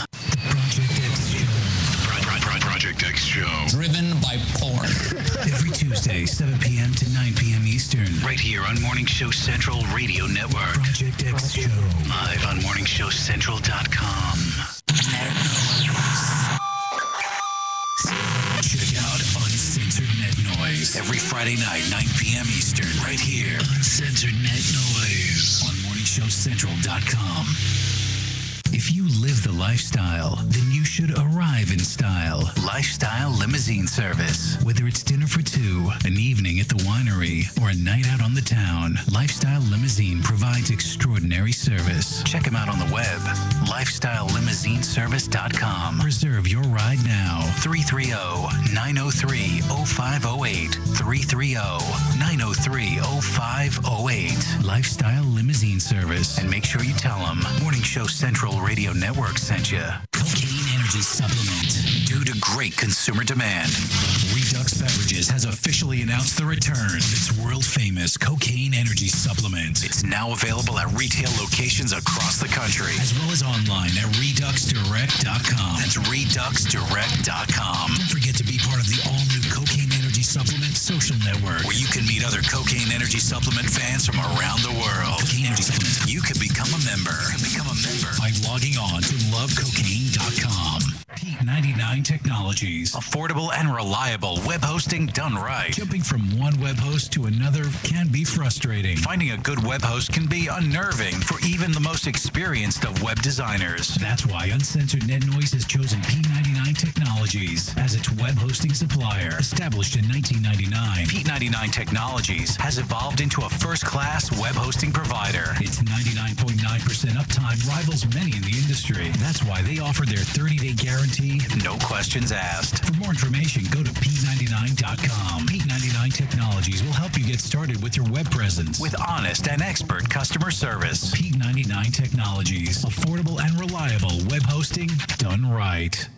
[SPEAKER 12] Project X Show. Driven by porn. Every Tuesday, 7 p.m. to 9 p.m. Eastern. Right here on Morning Show Central Radio Network. Project X Show. Live on morningshowcentral.com. Check out Uncensored Net Noise every Friday night, 9 p.m. Eastern, right here. Uncensored Net Noise on morningshowcentral.com. If you live the lifestyle, then you should arrive in style. Lifestyle Limousine Service. Whether it's dinner for 2, an evening at the winery, or a night out on the town, Lifestyle Limousine provides extraordinary service. Check them out on the web, lifestylelimousineservice.com. Reserve your ride now. 330-903-0508. 330-903-0508. Lifestyle Limousine Service. And make sure you tell them Morning Show Central Radio Network sent you. Cocaine Energy Supplement. Due to great consumer demand, Redux Beverages has officially announced the return of its world-famous Cocaine Energy Supplement. It's now available at retail locations across the country, as well as online at ReduxDirect.com. That's ReduxDirect.com. Don't forget to be part of the all-new Cocaine Energy Supplement social network where you can meet other Cocaine Energy Supplement fans from around the world. Cocaine Energy Supplement. You can become a member. By logging on to lovecocaine.com. P99 Technologies. Affordable and reliable web hosting done right. Jumping from one web host to another can be frustrating. Finding a good web host can be unnerving for even the most experienced of web designers. That's why Uncensored Net Noise has chosen P99 Technologies as its web hosting supplier. Established in 1999, P99 Technologies has evolved into a first-class web hosting provider. Its 99.9% uptime rivals many in the industry. That's why they offer their 30-day guarantee, no questions asked. For more information, go to P99.com. P99 Technologies will help you get started with your web presence with honest and expert customer service. P99 Technologies. Affordable and reliable web hosting done right.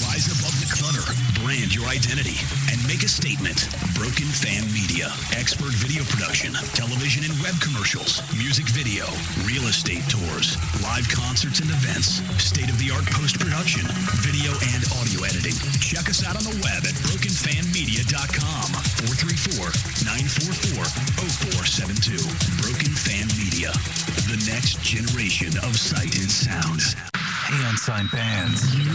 [SPEAKER 13] Rise above the clutter, brand your identity, and make a statement. Broken Fan Media. Expert video production, television and web commercials, music video, real estate tours, live concerts and events, state-of-the-art post-production, video and audio editing. Check us out on the web at brokenfanmedia.com. 434-944-0472. Broken Fan Media. The next generation of sight and sound.
[SPEAKER 12] Hey, Unsigned Bands.
[SPEAKER 14] You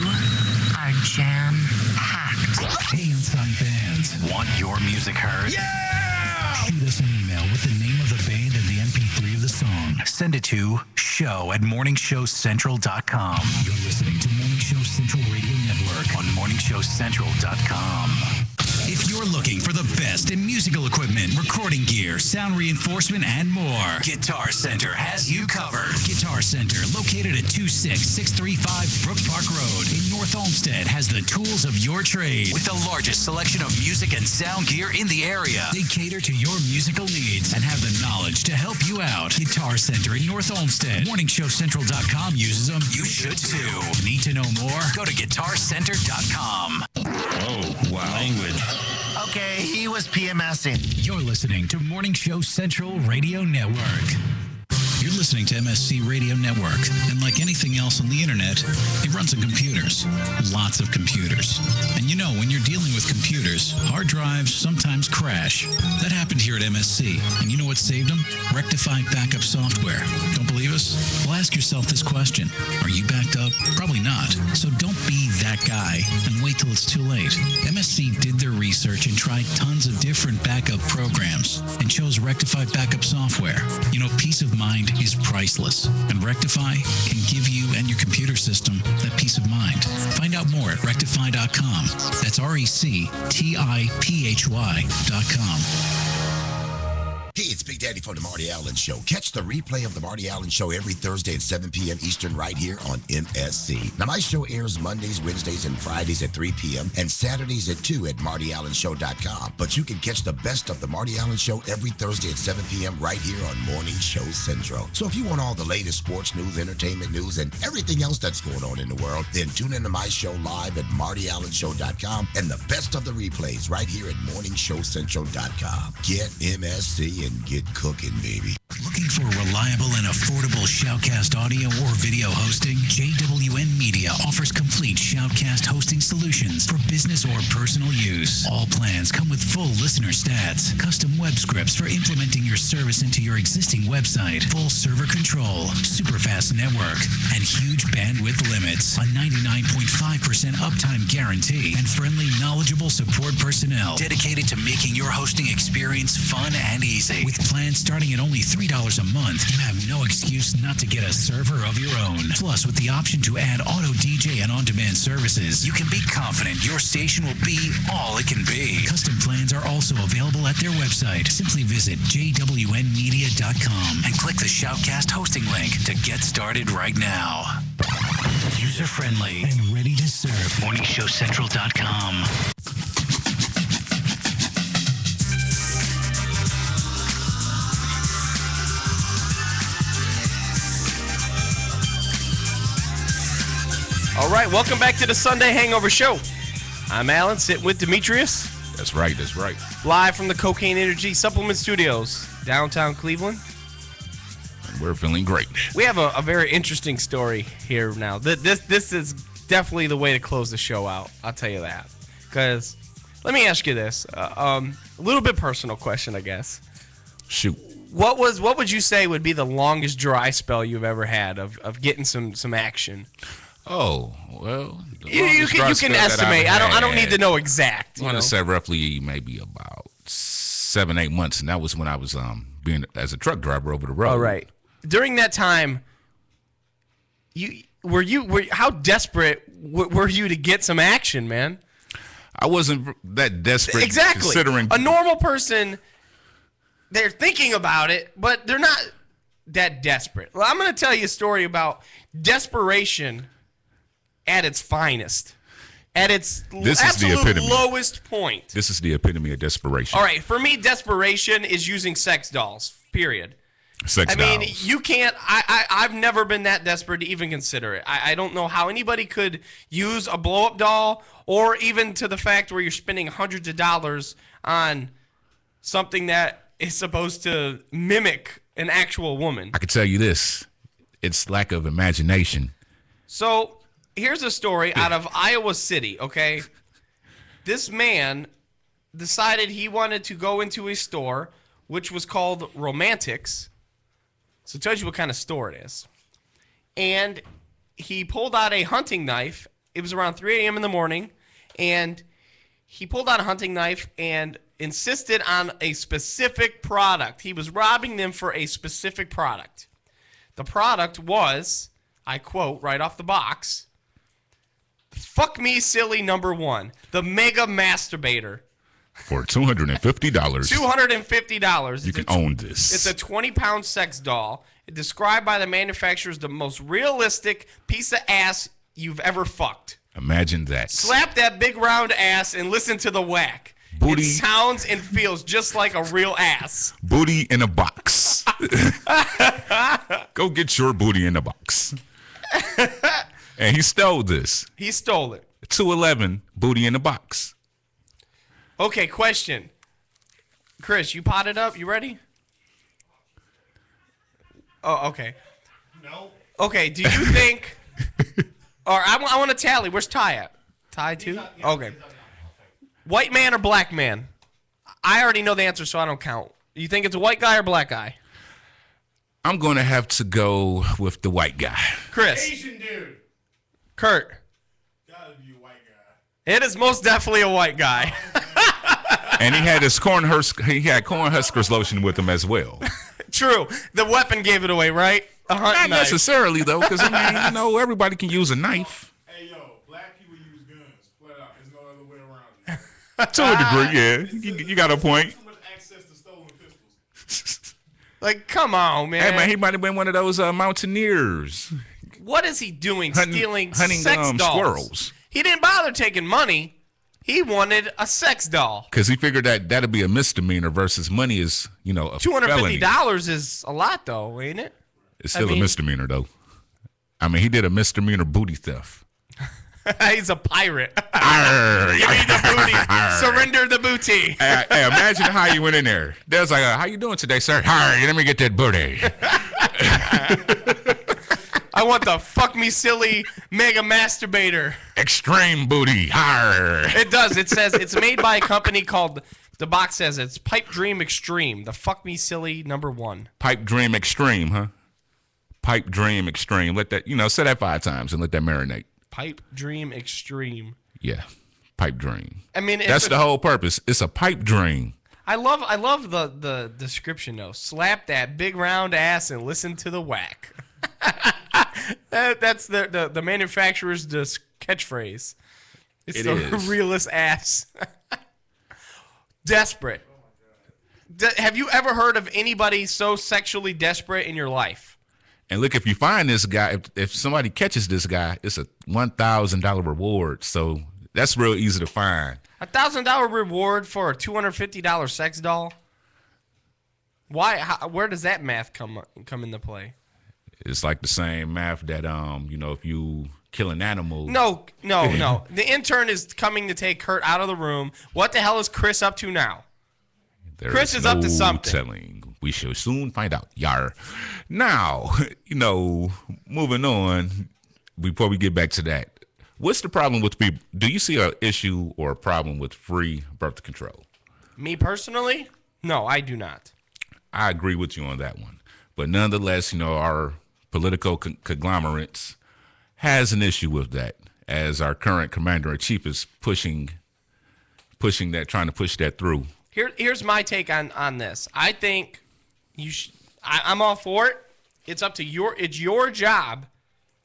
[SPEAKER 14] are jam-packed.
[SPEAKER 12] Hey, Unsigned Bands. Want your music heard? Yeah! Shoot us an email with the name of the band and the MP3 of the song. Send it to show@morningshowcentral.com. You're listening to Morning Show Central Radio Network on morningshowcentral.com. If you're looking for the best in musical equipment, recording gear, sound reinforcement, and more, Guitar Center has you covered. Guitar Center, located at 26635 Brook Park Road in North Olmsted, has the tools of your trade with the largest selection of music and sound gear in the area. They cater to your musical needs and have the knowledge to help you out. Guitar Center in North Olmsted. MorningshowCentral.com uses them. You should too. Need to know more? Go to GuitarCenter.com.
[SPEAKER 13] Oh, wow.
[SPEAKER 12] Language.
[SPEAKER 15] Okay, he was PMSing.
[SPEAKER 12] You're listening to Morning Show Central Radio Network. You're listening to MSC Radio Network, and like anything else on the internet, it runs on computers. Lots of computers. And you know, when you're dealing with computers, hard drives sometimes crash. That happened here at MSC, and you know what saved them? Rectified backup software. Don't believe us? Well, ask yourself this question. Are you backed up? Probably not. So don't be that guy and wait till it's too late. MSC did their research and tried tons of different backup programs and chose Rectified backup software. You know, peace of mind is priceless, and Rectify can give you and your computer system that peace of mind. Find out more at rectify.com. That's RECTIPHY.com.
[SPEAKER 15] Hey, it's Big Daddy from The Marty Allen Show. Catch the replay of The Marty Allen Show every Thursday at 7 p.m. Eastern right here on MSC. Now, my show airs Mondays, Wednesdays, and Fridays at 3 p.m. and Saturdays at 2 at MartyAllenShow.com. But you can catch the best of The Marty Allen Show every Thursday at 7 p.m. right here on Morning Show Central. So if you want all the latest sports news, entertainment news, and everything else that's going on in the world, then tune into my show live at MartyAllenShow.com and the best of the replays right here at MorningShowCentral.com. Get MSC and get cooking, baby.
[SPEAKER 12] Looking for reliable and affordable Shoutcast audio or video hosting? JWN Media offers complete Shoutcast hosting solutions for business or personal use. All plans come with full listener stats, custom web scripts for implementing your service into your existing website, full server control, super fast network, and huge bandwidth limits, a 99.5% uptime guarantee, and friendly, knowledgeable support personnel dedicated to making your hosting experience fun and easy. With plans starting at only $3 a month, you have no excuse not to get a server of your own. Plus, with the option to add auto DJ and on-demand services, you can be confident your station will be all it can be. Custom plans are also available at their website. Simply visit jwnmedia.com and click the Shoutcast hosting link to get started right now. User-friendly and ready to serve. MorningShowCentral.com.
[SPEAKER 6] All right, welcome back to the Sunday Hangover Show. I'm Alan, sitting with Demetrius.
[SPEAKER 7] That's right, that's right.
[SPEAKER 6] Live from the Cocaine Energy Supplement Studios, downtown Cleveland.
[SPEAKER 7] And we're feeling great.
[SPEAKER 6] We have a very interesting story here now. This is definitely the way to close the show out, I'll tell you that. Because let me ask you this, a little bit personal question, I guess.
[SPEAKER 7] Shoot.
[SPEAKER 6] What would you say would be the longest dry spell you've ever had of getting some action?
[SPEAKER 7] Oh, well,
[SPEAKER 6] you can estimate. I don't need to know exact.
[SPEAKER 7] I want to say roughly maybe about 7-8 months, and that was when I was being as a truck driver over the road.
[SPEAKER 6] All right. During that time, how desperate were you to get some action, man?
[SPEAKER 7] I wasn't that desperate.
[SPEAKER 6] Exactly.
[SPEAKER 7] Considering
[SPEAKER 6] a normal person, they're thinking about it, but they're not that desperate. Well, I'm going to tell you a story about desperation at its finest, at its absolute lowest point.
[SPEAKER 7] This is the epitome of desperation.
[SPEAKER 6] All right, for me, desperation is using sex dolls, period.
[SPEAKER 7] Sex dolls.
[SPEAKER 6] I mean, you can't, I've never been that desperate to even consider it. I don't know how anybody could use a blow-up doll, or even to the fact where you're spending hundreds of dollars on something that is supposed to mimic an actual woman.
[SPEAKER 7] I can tell you this. It's lack of imagination.
[SPEAKER 6] So here's a story out of Iowa City, okay? This man decided he wanted to go into a store, which was called Romantics. So it tells you what kind of store it is. And he pulled out a hunting knife. It was around 3 a.m. in the morning. And he pulled out a hunting knife and insisted on a specific product. He was robbing them for a specific product. The product was, I quote right off the box, "Fuck me silly #1, the Mega Masturbator."
[SPEAKER 7] For $250.
[SPEAKER 6] $250.
[SPEAKER 7] You can own this.
[SPEAKER 6] It's a 20-pound sex doll. It's described by the manufacturer as the most realistic piece of ass you've ever fucked.
[SPEAKER 7] Imagine that.
[SPEAKER 6] Slap that big round ass and listen to the whack.
[SPEAKER 7] Booty.
[SPEAKER 6] It sounds and feels just like a real ass.
[SPEAKER 7] Booty in a box. Go get your booty in a box. And he stole this.
[SPEAKER 6] He stole it.
[SPEAKER 7] 211 booty in a box.
[SPEAKER 6] Okay, question. Chris, you potted up? You ready? Oh, okay.
[SPEAKER 8] No.
[SPEAKER 6] Okay, do you think... Or I want to tally. Where's Ty at? Ty too? Okay. White man or black man? I already know the answer, so I don't count. You think it's a white guy or black guy?
[SPEAKER 7] I'm going to have to go with the white guy.
[SPEAKER 6] Chris.
[SPEAKER 8] Asian dude.
[SPEAKER 6] Kurt.
[SPEAKER 8] Gotta be a white guy.
[SPEAKER 6] It is most definitely a white guy.
[SPEAKER 7] And he had his Cornhuskers lotion with him as well.
[SPEAKER 6] True. The weapon gave it away, right?
[SPEAKER 7] Not necessarily, though, because, I mean, you know, everybody can use a knife.
[SPEAKER 8] Hey, yo, black people use guns. Flat out. There's no other way around it.
[SPEAKER 7] To a degree, yeah. You got a point.
[SPEAKER 8] Too much access to stolen pistols.
[SPEAKER 6] Like, come on, man.
[SPEAKER 7] Hey, man, he might have been one of those mountaineers.
[SPEAKER 6] What is he doing stealing
[SPEAKER 7] hunting
[SPEAKER 6] sex dolls?
[SPEAKER 7] Squirrels.
[SPEAKER 6] He didn't bother taking money. He wanted a sex doll.
[SPEAKER 7] Because he figured that that'd be a misdemeanor versus money is, you know, a felony.
[SPEAKER 6] $250 is a lot, though, ain't it?
[SPEAKER 7] It's still a misdemeanor, though. I mean, he did a misdemeanor booty theft.
[SPEAKER 6] He's a pirate. Give me the booty. Surrender the booty.
[SPEAKER 7] Hey, imagine how you went in there. There's like, how you doing today, sir? Let me get that booty.
[SPEAKER 6] I want the fuck me silly Mega Masturbator.
[SPEAKER 7] Extreme booty.
[SPEAKER 6] It does. It says it's made by a company called, the box says it's Pipe Dream Extreme. The fuck me silly #1.
[SPEAKER 7] Pipe Dream Extreme, huh? Pipe Dream Extreme. Let that, say that 5 times and let that marinate.
[SPEAKER 6] Pipe Dream Extreme.
[SPEAKER 7] Yeah. Pipe dream.
[SPEAKER 6] I mean,
[SPEAKER 7] that's the whole purpose. It's a pipe dream.
[SPEAKER 6] I love the description though. Slap that big round ass and listen to the whack. That's the manufacturer's catchphrase. It's the realest ass. Desperate. Have you ever heard of anybody so sexually desperate in your life?
[SPEAKER 7] And look, if you find this guy, if somebody catches this guy, it's a $1,000 reward. So that's real easy to find.
[SPEAKER 6] $1,000 reward for a $250 sex doll? Why? Where does that math come into play?
[SPEAKER 7] It's like the same math that if you kill an animal.
[SPEAKER 6] No. The intern is coming to take Kurt out of the room. What the hell is Chris up to now? Chris is up to something.
[SPEAKER 7] Telling. We shall soon find out. Yar. Now, moving on, before we get back to that, What's the problem with people? Do you see an issue or a problem with free birth control?
[SPEAKER 6] Me personally? No, I do not.
[SPEAKER 7] I agree with you on that one. But nonetheless, our political conglomerates has an issue with that, as our current commander-in-chief is pushing that, trying to push that through.
[SPEAKER 6] Here's my take on this. I think I'm all for it. It's up to it's your job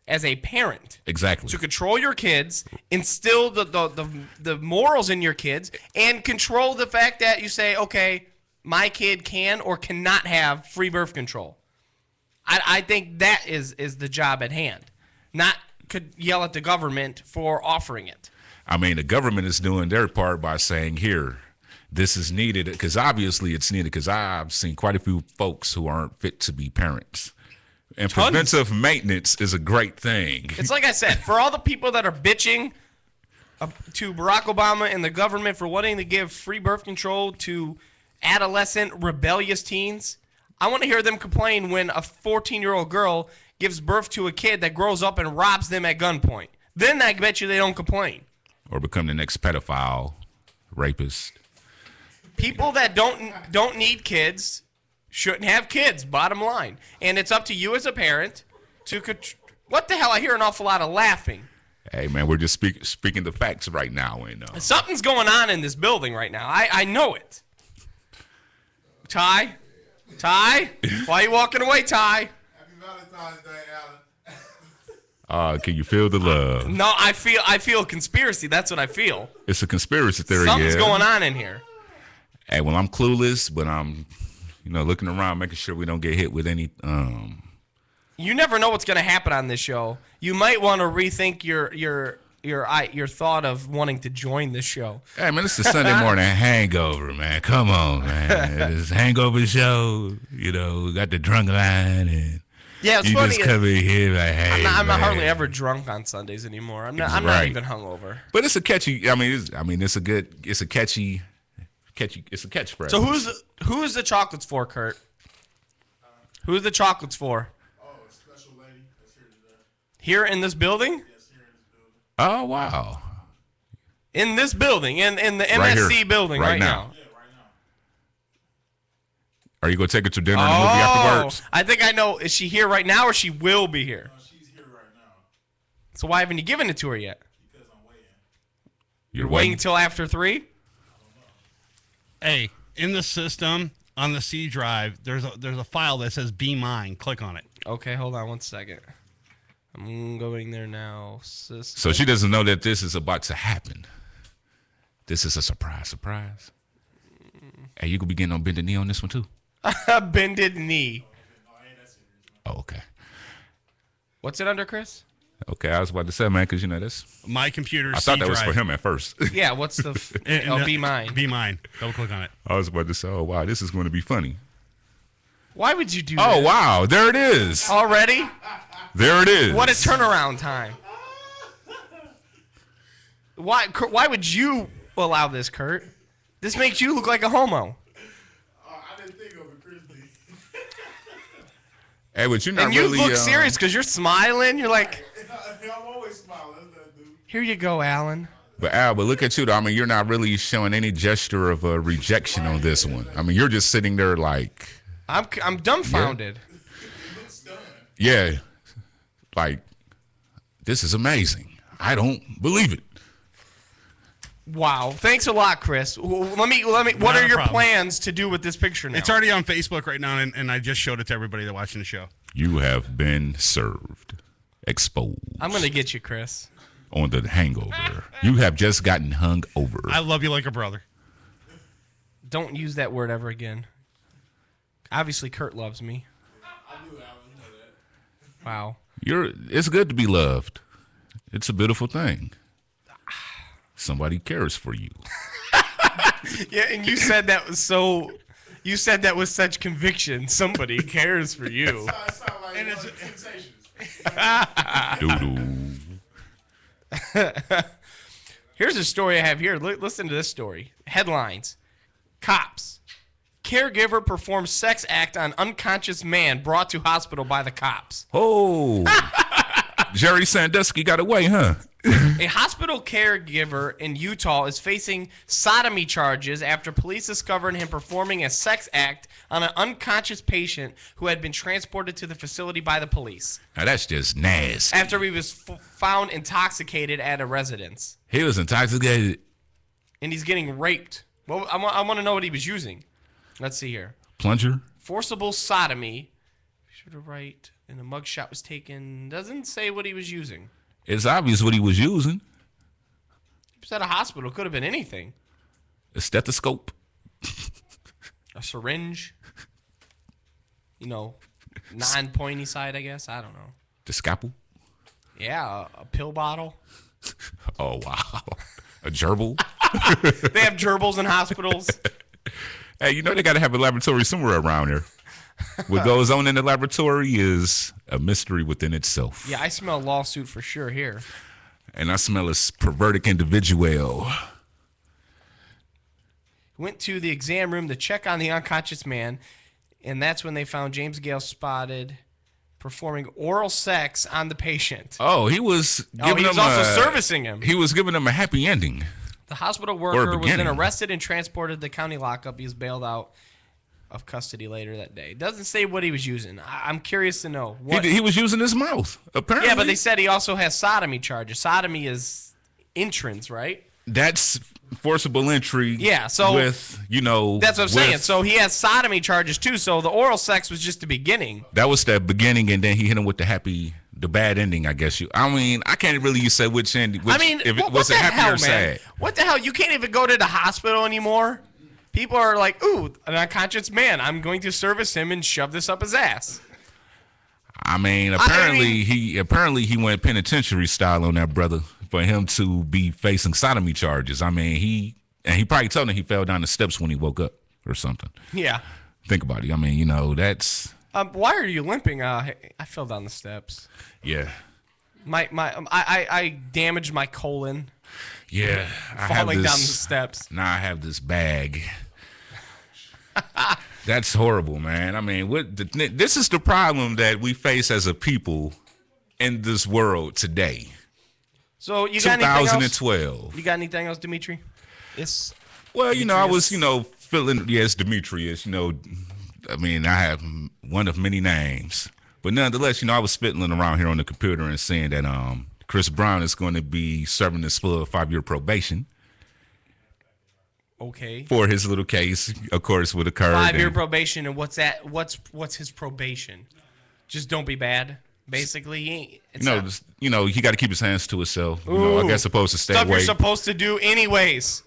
[SPEAKER 6] as a parent,
[SPEAKER 7] exactly,
[SPEAKER 6] to control your kids, instill the morals in your kids, and control the fact that you say, okay, my kid can or cannot have free birth control. I think that is the job at hand. Not could yell at the government for offering it.
[SPEAKER 7] I mean, the government is doing their part by saying, here, this is needed, because obviously it's needed, because I've seen quite a few folks who aren't fit to be parents. And preventive maintenance is a great thing.
[SPEAKER 6] It's like I said, for all the people that are bitching to Barack Obama and the government for wanting to give free birth control to adolescent rebellious teens, I want to hear them complain when a 14-year-old girl gives birth to a kid that grows up and robs them at gunpoint. Then I bet you they don't complain.
[SPEAKER 7] Or become the next pedophile, rapist.
[SPEAKER 6] People that don't need kids shouldn't have kids, bottom line. And it's up to you as a parent to what the hell? I hear an awful lot of laughing.
[SPEAKER 7] Hey, man, we're just speaking the facts right now.
[SPEAKER 6] Something's going on in this building right now. I know it. Ty? Why are you walking away, Ty?
[SPEAKER 8] Happy Valentine's Day, Alan.
[SPEAKER 7] Can you feel the love?
[SPEAKER 6] No, I feel a conspiracy. That's what I feel.
[SPEAKER 7] It's a conspiracy theory.
[SPEAKER 6] Something's going on in here.
[SPEAKER 7] Hey, well, I'm clueless, but I'm, looking around, making sure we don't get hit with any.
[SPEAKER 6] You never know what's going to happen on this show. You might want to rethink your thought of wanting to join this show.
[SPEAKER 7] Hey, man, it's the Sunday morning hangover, man. Come on, man. This hangover show, we got the drunk line, and
[SPEAKER 6] yeah, it's
[SPEAKER 7] you
[SPEAKER 6] funny.
[SPEAKER 7] just come in here like, hey,
[SPEAKER 6] I'm not
[SPEAKER 7] man.
[SPEAKER 6] hardly ever drunk on Sundays anymore. I'm not even hungover.
[SPEAKER 7] But it's a catchy. It's a catchy. It's a catchphrase.
[SPEAKER 6] So who's the chocolates for, Kurt? Who's the chocolates for?
[SPEAKER 8] Oh, a special lady that's here today.
[SPEAKER 6] Here in this building?
[SPEAKER 8] Yes, here in this building.
[SPEAKER 7] Oh, wow.
[SPEAKER 6] In this building, in the MSC building right now.
[SPEAKER 8] Yeah, right now.
[SPEAKER 7] Are you going to take her to dinner and a movie afterwards?
[SPEAKER 6] I think I know. Is she here right now or she will be here?
[SPEAKER 8] No, she's here right now.
[SPEAKER 6] So why haven't you given it to her yet?
[SPEAKER 8] Because I'm waiting.
[SPEAKER 6] You're waiting until after 3?
[SPEAKER 1] Hey, in the system on the C drive, there's a file that says "Be Mine." Click on it.
[SPEAKER 6] Okay, hold on 1 second. I'm going there now. System.
[SPEAKER 7] So she doesn't know that this is about to happen. This is a surprise. Hey, you could be getting on bended knee on this one too.
[SPEAKER 6] Bended knee.
[SPEAKER 7] Oh, okay.
[SPEAKER 6] What's it under, Chris?
[SPEAKER 7] Okay, I was about to say, man, because that's
[SPEAKER 1] my computer.
[SPEAKER 7] I thought that was for him at first.
[SPEAKER 6] Yeah, what's the? Be Mine.
[SPEAKER 1] Be Mine. Double click on it.
[SPEAKER 7] I was about to say, oh wow, this is going to be funny.
[SPEAKER 6] Why would you do that?
[SPEAKER 7] Oh wow, there it is.
[SPEAKER 6] Already?
[SPEAKER 7] There it is.
[SPEAKER 6] What a turnaround time. Why would you allow this, Kurt? This makes you look like a homo.
[SPEAKER 8] I didn't think of it, Christy.
[SPEAKER 7] Hey, but you're not
[SPEAKER 6] and
[SPEAKER 7] really.
[SPEAKER 6] You look serious because you're smiling. You're like.
[SPEAKER 8] I'm always smiling. That's that dude.
[SPEAKER 6] Here you go, Alan.
[SPEAKER 7] But Al, but look at you though. I mean, you're not really showing any gesture of rejection on this one. I mean, you're just sitting there like.
[SPEAKER 6] I'm dumbfounded.
[SPEAKER 7] Yeah, like this is amazing. I don't believe it.
[SPEAKER 6] Wow. Thanks a lot, Chris. Let me. What are your plans to do with this picture now?
[SPEAKER 1] It's already on Facebook right now, and I just showed it to everybody that's watching the show.
[SPEAKER 7] You have been served. Exposed.
[SPEAKER 6] I'm going to get you, Chris.
[SPEAKER 7] On the hangover. You have just gotten hung over.
[SPEAKER 1] I love you like a brother.
[SPEAKER 6] Don't use that word ever again. Obviously, Kurt loves me.
[SPEAKER 8] I knew Alan. You know that.
[SPEAKER 6] Wow.
[SPEAKER 7] It's good to be loved. It's a beautiful thing. Somebody cares for you.
[SPEAKER 6] Yeah, and you said that was so. You said that with such conviction. Somebody cares for you.
[SPEAKER 8] And it's sensations.
[SPEAKER 6] Here's a story I have here. Listen to this story. Headlines. Cops. Caregiver performs sex act on unconscious man brought to hospital by the cops.
[SPEAKER 7] Oh. Jerry Sandusky got away, huh?
[SPEAKER 6] A hospital caregiver in Utah is facing sodomy charges after police discovered him performing a sex act on an unconscious patient who had been transported to the facility by the police.
[SPEAKER 7] Now that's just nasty.
[SPEAKER 6] After he was found intoxicated at a residence.
[SPEAKER 7] He was intoxicated.
[SPEAKER 6] And he's getting raped. Well, I want to know what he was using. Let's see here.
[SPEAKER 7] Plunger?
[SPEAKER 6] Forcible sodomy. Should have right. And a mugshot was taken. Doesn't say what he was using.
[SPEAKER 7] It's obvious what he was using.
[SPEAKER 6] He was at a hospital. Could have been anything.
[SPEAKER 7] A stethoscope.
[SPEAKER 6] A syringe. You know, non-pointy side, I guess. I don't know.
[SPEAKER 7] The scalpel.
[SPEAKER 6] Yeah, a pill bottle.
[SPEAKER 7] Oh, wow. A gerbil.
[SPEAKER 6] They have gerbils in hospitals.
[SPEAKER 7] Hey, you know they got to have a laboratory somewhere around here. What goes on in the laboratory is a mystery within itself.
[SPEAKER 6] Yeah, I smell a lawsuit for sure here.
[SPEAKER 7] And I smell a perverted individual.
[SPEAKER 6] Went to the exam room to check on the unconscious man, and that's when they found James Gale spotted performing oral sex on the patient.
[SPEAKER 7] Oh, he was giving him
[SPEAKER 6] also servicing him.
[SPEAKER 7] He was giving him a happy ending.
[SPEAKER 6] The hospital worker was then arrested and transported to the county lockup. He was bailed out of custody later that day. It doesn't say what he was using. I'm curious to know. What
[SPEAKER 7] he was using his mouth, apparently.
[SPEAKER 6] Yeah, but they said he also has sodomy charges. Sodomy is entrance, right?
[SPEAKER 7] That's forcible entry.
[SPEAKER 6] Yeah, so
[SPEAKER 7] with,
[SPEAKER 6] that's what I'm saying. So he has sodomy charges too. So the oral sex was just the beginning.
[SPEAKER 7] That was the beginning, and then he hit him with the bad ending, I guess. I can't really say which end. If it was a happy or sad.
[SPEAKER 6] What the hell? You can't even go to the hospital anymore. People are like, ooh, an unconscious man. I'm going to service him and shove this up his ass.
[SPEAKER 7] Apparently he went penitentiary style on that brother for him to be facing sodomy charges. He probably told him he fell down the steps when he woke up or something.
[SPEAKER 6] Yeah.
[SPEAKER 7] Think about it. That's.
[SPEAKER 6] Why are you limping? I fell down the steps.
[SPEAKER 7] Yeah.
[SPEAKER 6] I damaged my colon.
[SPEAKER 7] Yeah,
[SPEAKER 6] falling down the steps.
[SPEAKER 7] Now I have this bag. That's horrible, man. This is the problem that we face as a people in this world today.
[SPEAKER 6] So you got anything else?
[SPEAKER 7] 2012.
[SPEAKER 6] You got anything else, Dimitri? Yes.
[SPEAKER 7] Well, I was, feeling. Yes, Demetrius. I have one of many names, but nonetheless, I was spitting around here on the computer and saying that Chris Brown is going to be serving this full 5-year probation.
[SPEAKER 6] Okay.
[SPEAKER 7] For his little case, of course, would occur.
[SPEAKER 6] 5-year probation, and what's that? What's his probation? Just don't be bad. Basically,
[SPEAKER 7] he got to keep his hands to himself.
[SPEAKER 6] Ooh,
[SPEAKER 7] I guess supposed to stay
[SPEAKER 6] stuff
[SPEAKER 7] away.
[SPEAKER 6] You're supposed to do anyways.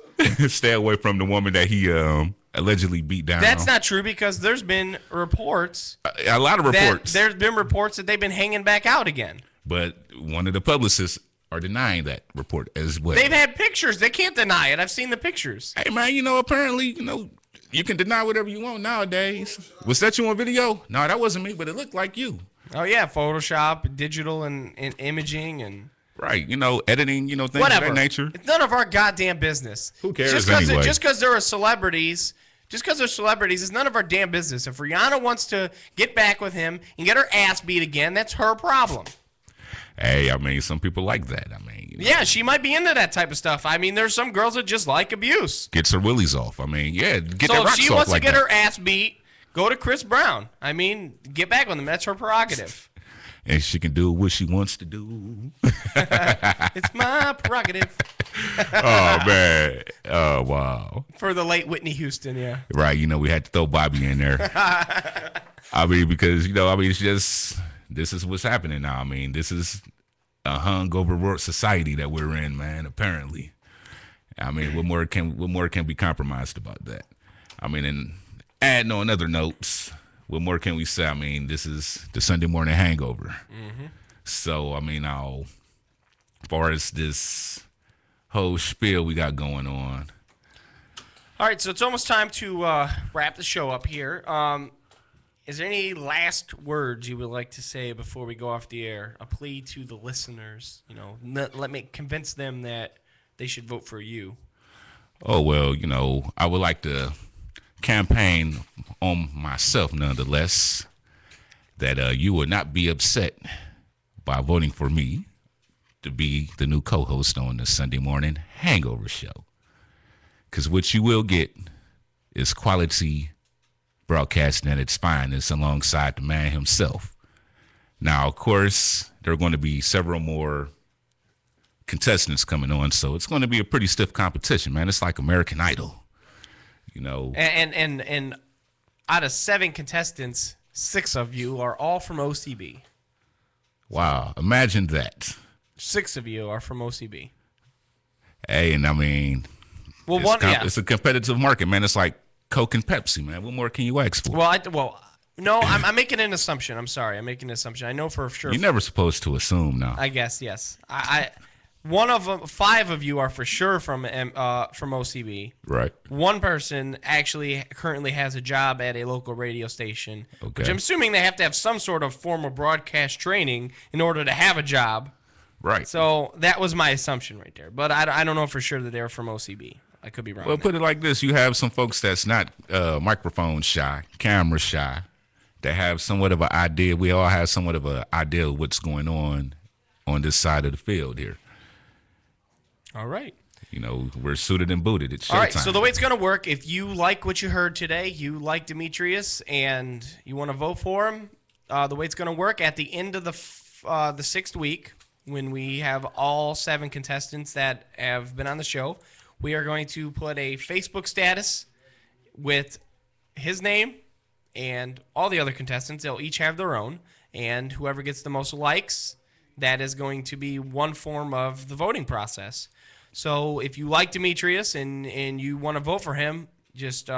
[SPEAKER 7] Stay away from the woman that he allegedly beat down.
[SPEAKER 6] That's not true because there's been reports.
[SPEAKER 7] A lot of reports.
[SPEAKER 6] There's been reports that they've been hanging back out again.
[SPEAKER 7] But one of the publicists are denying that report as well.
[SPEAKER 6] They've had pictures. They can't deny it. I've seen the pictures.
[SPEAKER 7] Hey, man, apparently, you can deny whatever you want nowadays. Was that you on video? No, that wasn't me, but it looked like you.
[SPEAKER 6] Oh, yeah, Photoshop, digital, and imaging, and...
[SPEAKER 7] Right, editing, things
[SPEAKER 6] whatever.
[SPEAKER 7] of that nature.
[SPEAKER 6] It's none of our goddamn business.
[SPEAKER 7] Who cares
[SPEAKER 6] anyway? Just because they're celebrities... Just because they're celebrities, it's none of our damn business. If Rihanna wants to get back with him and get her ass beat again, that's her problem.
[SPEAKER 7] Hey, some people like that.
[SPEAKER 6] Yeah, she might be into that type of stuff. There's some girls that just like abuse.
[SPEAKER 7] Gets her willies off. Get that rocks off.
[SPEAKER 6] So if she wants
[SPEAKER 7] like
[SPEAKER 6] to get
[SPEAKER 7] that.
[SPEAKER 6] her ass beat, go to Chris Brown. Get back with him. That's her prerogative.
[SPEAKER 7] And she can do what she wants to do.
[SPEAKER 6] It's my prerogative.
[SPEAKER 7] Oh, man. Oh, wow.
[SPEAKER 6] For the late Whitney Houston, yeah.
[SPEAKER 7] Right, we had to throw Bobby in there. Because, it's just, this is what's happening now. This is a hungover world society that we're in, man, apparently. What more can be compromised about that? And adding on other notes, what more can we say? This is the Sunday morning hangover.
[SPEAKER 6] Mm-hmm.
[SPEAKER 7] So, now, as far as this whole spiel we got going on.
[SPEAKER 6] All right, so it's almost time to wrap the show up here. Is there any last words you would like to say before we go off the air? A plea to the listeners, let me convince them that they should vote for you.
[SPEAKER 7] Oh, well, I would like to campaign on myself, nonetheless, that you will not be upset by voting for me to be the new co-host on the Sunday Morning Hangover Show. Because what you will get is quality broadcasting at its finest alongside the man himself. Now, of course, there are going to be several more contestants coming on, so it's going to be a pretty stiff competition, man. It's like American Idol, you know.
[SPEAKER 6] And out of 7 contestants, 6 of you are all from OCB.
[SPEAKER 7] Wow, imagine that.
[SPEAKER 6] 6 of you are from OCB.
[SPEAKER 7] Hey, and I mean,
[SPEAKER 6] well,
[SPEAKER 7] it's a competitive market, man. It's like Coke and Pepsi, man. What more can you ask for?
[SPEAKER 6] No, I'm making an assumption. I'm sorry, I'm making an assumption. I know for sure.
[SPEAKER 7] You're never supposed to assume, now.
[SPEAKER 6] I guess yes. One of them, 5 of you are for sure from OCB.
[SPEAKER 7] Right.
[SPEAKER 6] One person actually currently has a job at a local radio station, which I'm assuming they have to have some sort of formal broadcast training in order to have a job.
[SPEAKER 7] Right.
[SPEAKER 6] So that was my assumption right there. But I don't know for sure that they're from OCB. I could be wrong.
[SPEAKER 7] Well, put it like this. You have some folks that's not microphone shy, camera shy, that have somewhat of an idea. We all have somewhat of an idea of what's going on this side of the field here.
[SPEAKER 6] All right.
[SPEAKER 7] You know, we're suited and booted. It's showtime.
[SPEAKER 6] All right, so the way it's going to work, if you like what you heard today, you like Demetrius, and you want to vote for him, the way it's going to work, at the end of the 6th week, when we have all 7 contestants that have been on the show, we are going to put a Facebook status with his name and all the other contestants. They'll each have their own, and whoever gets the most likes, that is going to be one form of the voting process. So if you like Demetrius and you want to vote for him, just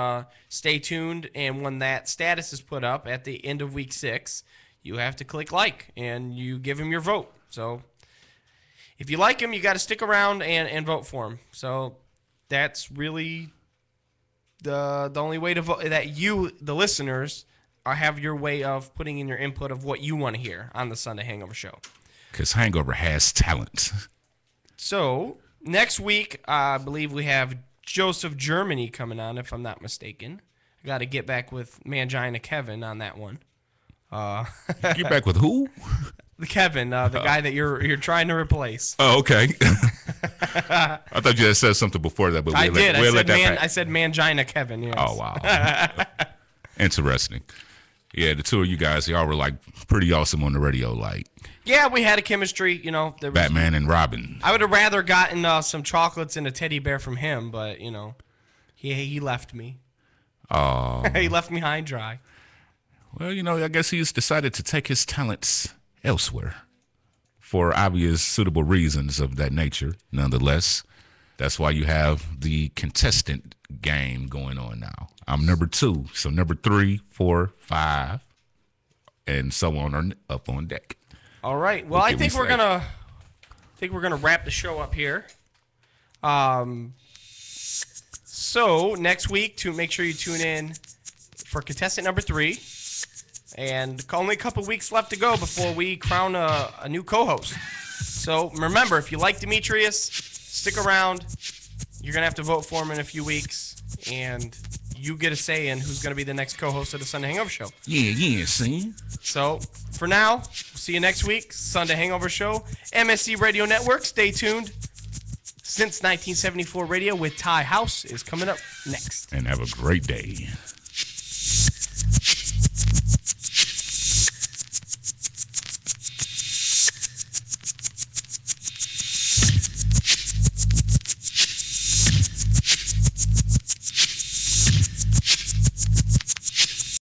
[SPEAKER 6] stay tuned, and when that status is put up at the end of week 6, you have to click like, and you give him your vote. So if you like him, you got to stick around and vote for him. So that's really the only way to vote, that you, the listeners, have your way of putting in your input of what you want to hear on the Sunday Hangover Show.
[SPEAKER 7] Because Hangover has talent.
[SPEAKER 6] So next week, I believe we have Joseph Germany coming on, if I'm not mistaken. I got to get back with Mangina Kevin on that one.
[SPEAKER 7] Get back with who?
[SPEAKER 6] Kevin, the guy that you're trying to replace.
[SPEAKER 7] Oh, okay. I thought you had said something before that, but
[SPEAKER 6] I did. I said Mangina Kevin. Yes.
[SPEAKER 7] Oh, wow. Interesting. Yeah, the two of you guys, y'all were like pretty awesome on the radio. Like,
[SPEAKER 6] yeah, we had a chemistry. You know, there was,
[SPEAKER 7] Batman and Robin.
[SPEAKER 6] I would have rather gotten some chocolates and a teddy bear from him, but you know, he left me.
[SPEAKER 7] Oh,
[SPEAKER 6] he left me high and dry.
[SPEAKER 7] Well, you know, I guess he's decided to take his talents elsewhere for obvious, suitable reasons of that nature. Nonetheless, that's why you have the contestant game going on now. I'm number 2, so number 3, 4, 5, and so on are up on deck.
[SPEAKER 6] All right. Well, I think we're gonna wrap the show up here. So next week, to make sure you tune in for contestant number 3. And only a couple weeks left to go before we crown a new co-host. So remember, if you like Demetrius, stick around. You're going to have to vote for him in a few weeks. And you get a say in who's going to be the next co-host of the Sunday Hangover Show.
[SPEAKER 7] Yeah, see?
[SPEAKER 6] So for now, see you next week. Sunday Hangover Show. MSC Radio Network. Stay tuned. Since 1974 Radio with Ty House is coming up next.
[SPEAKER 7] And have a great day.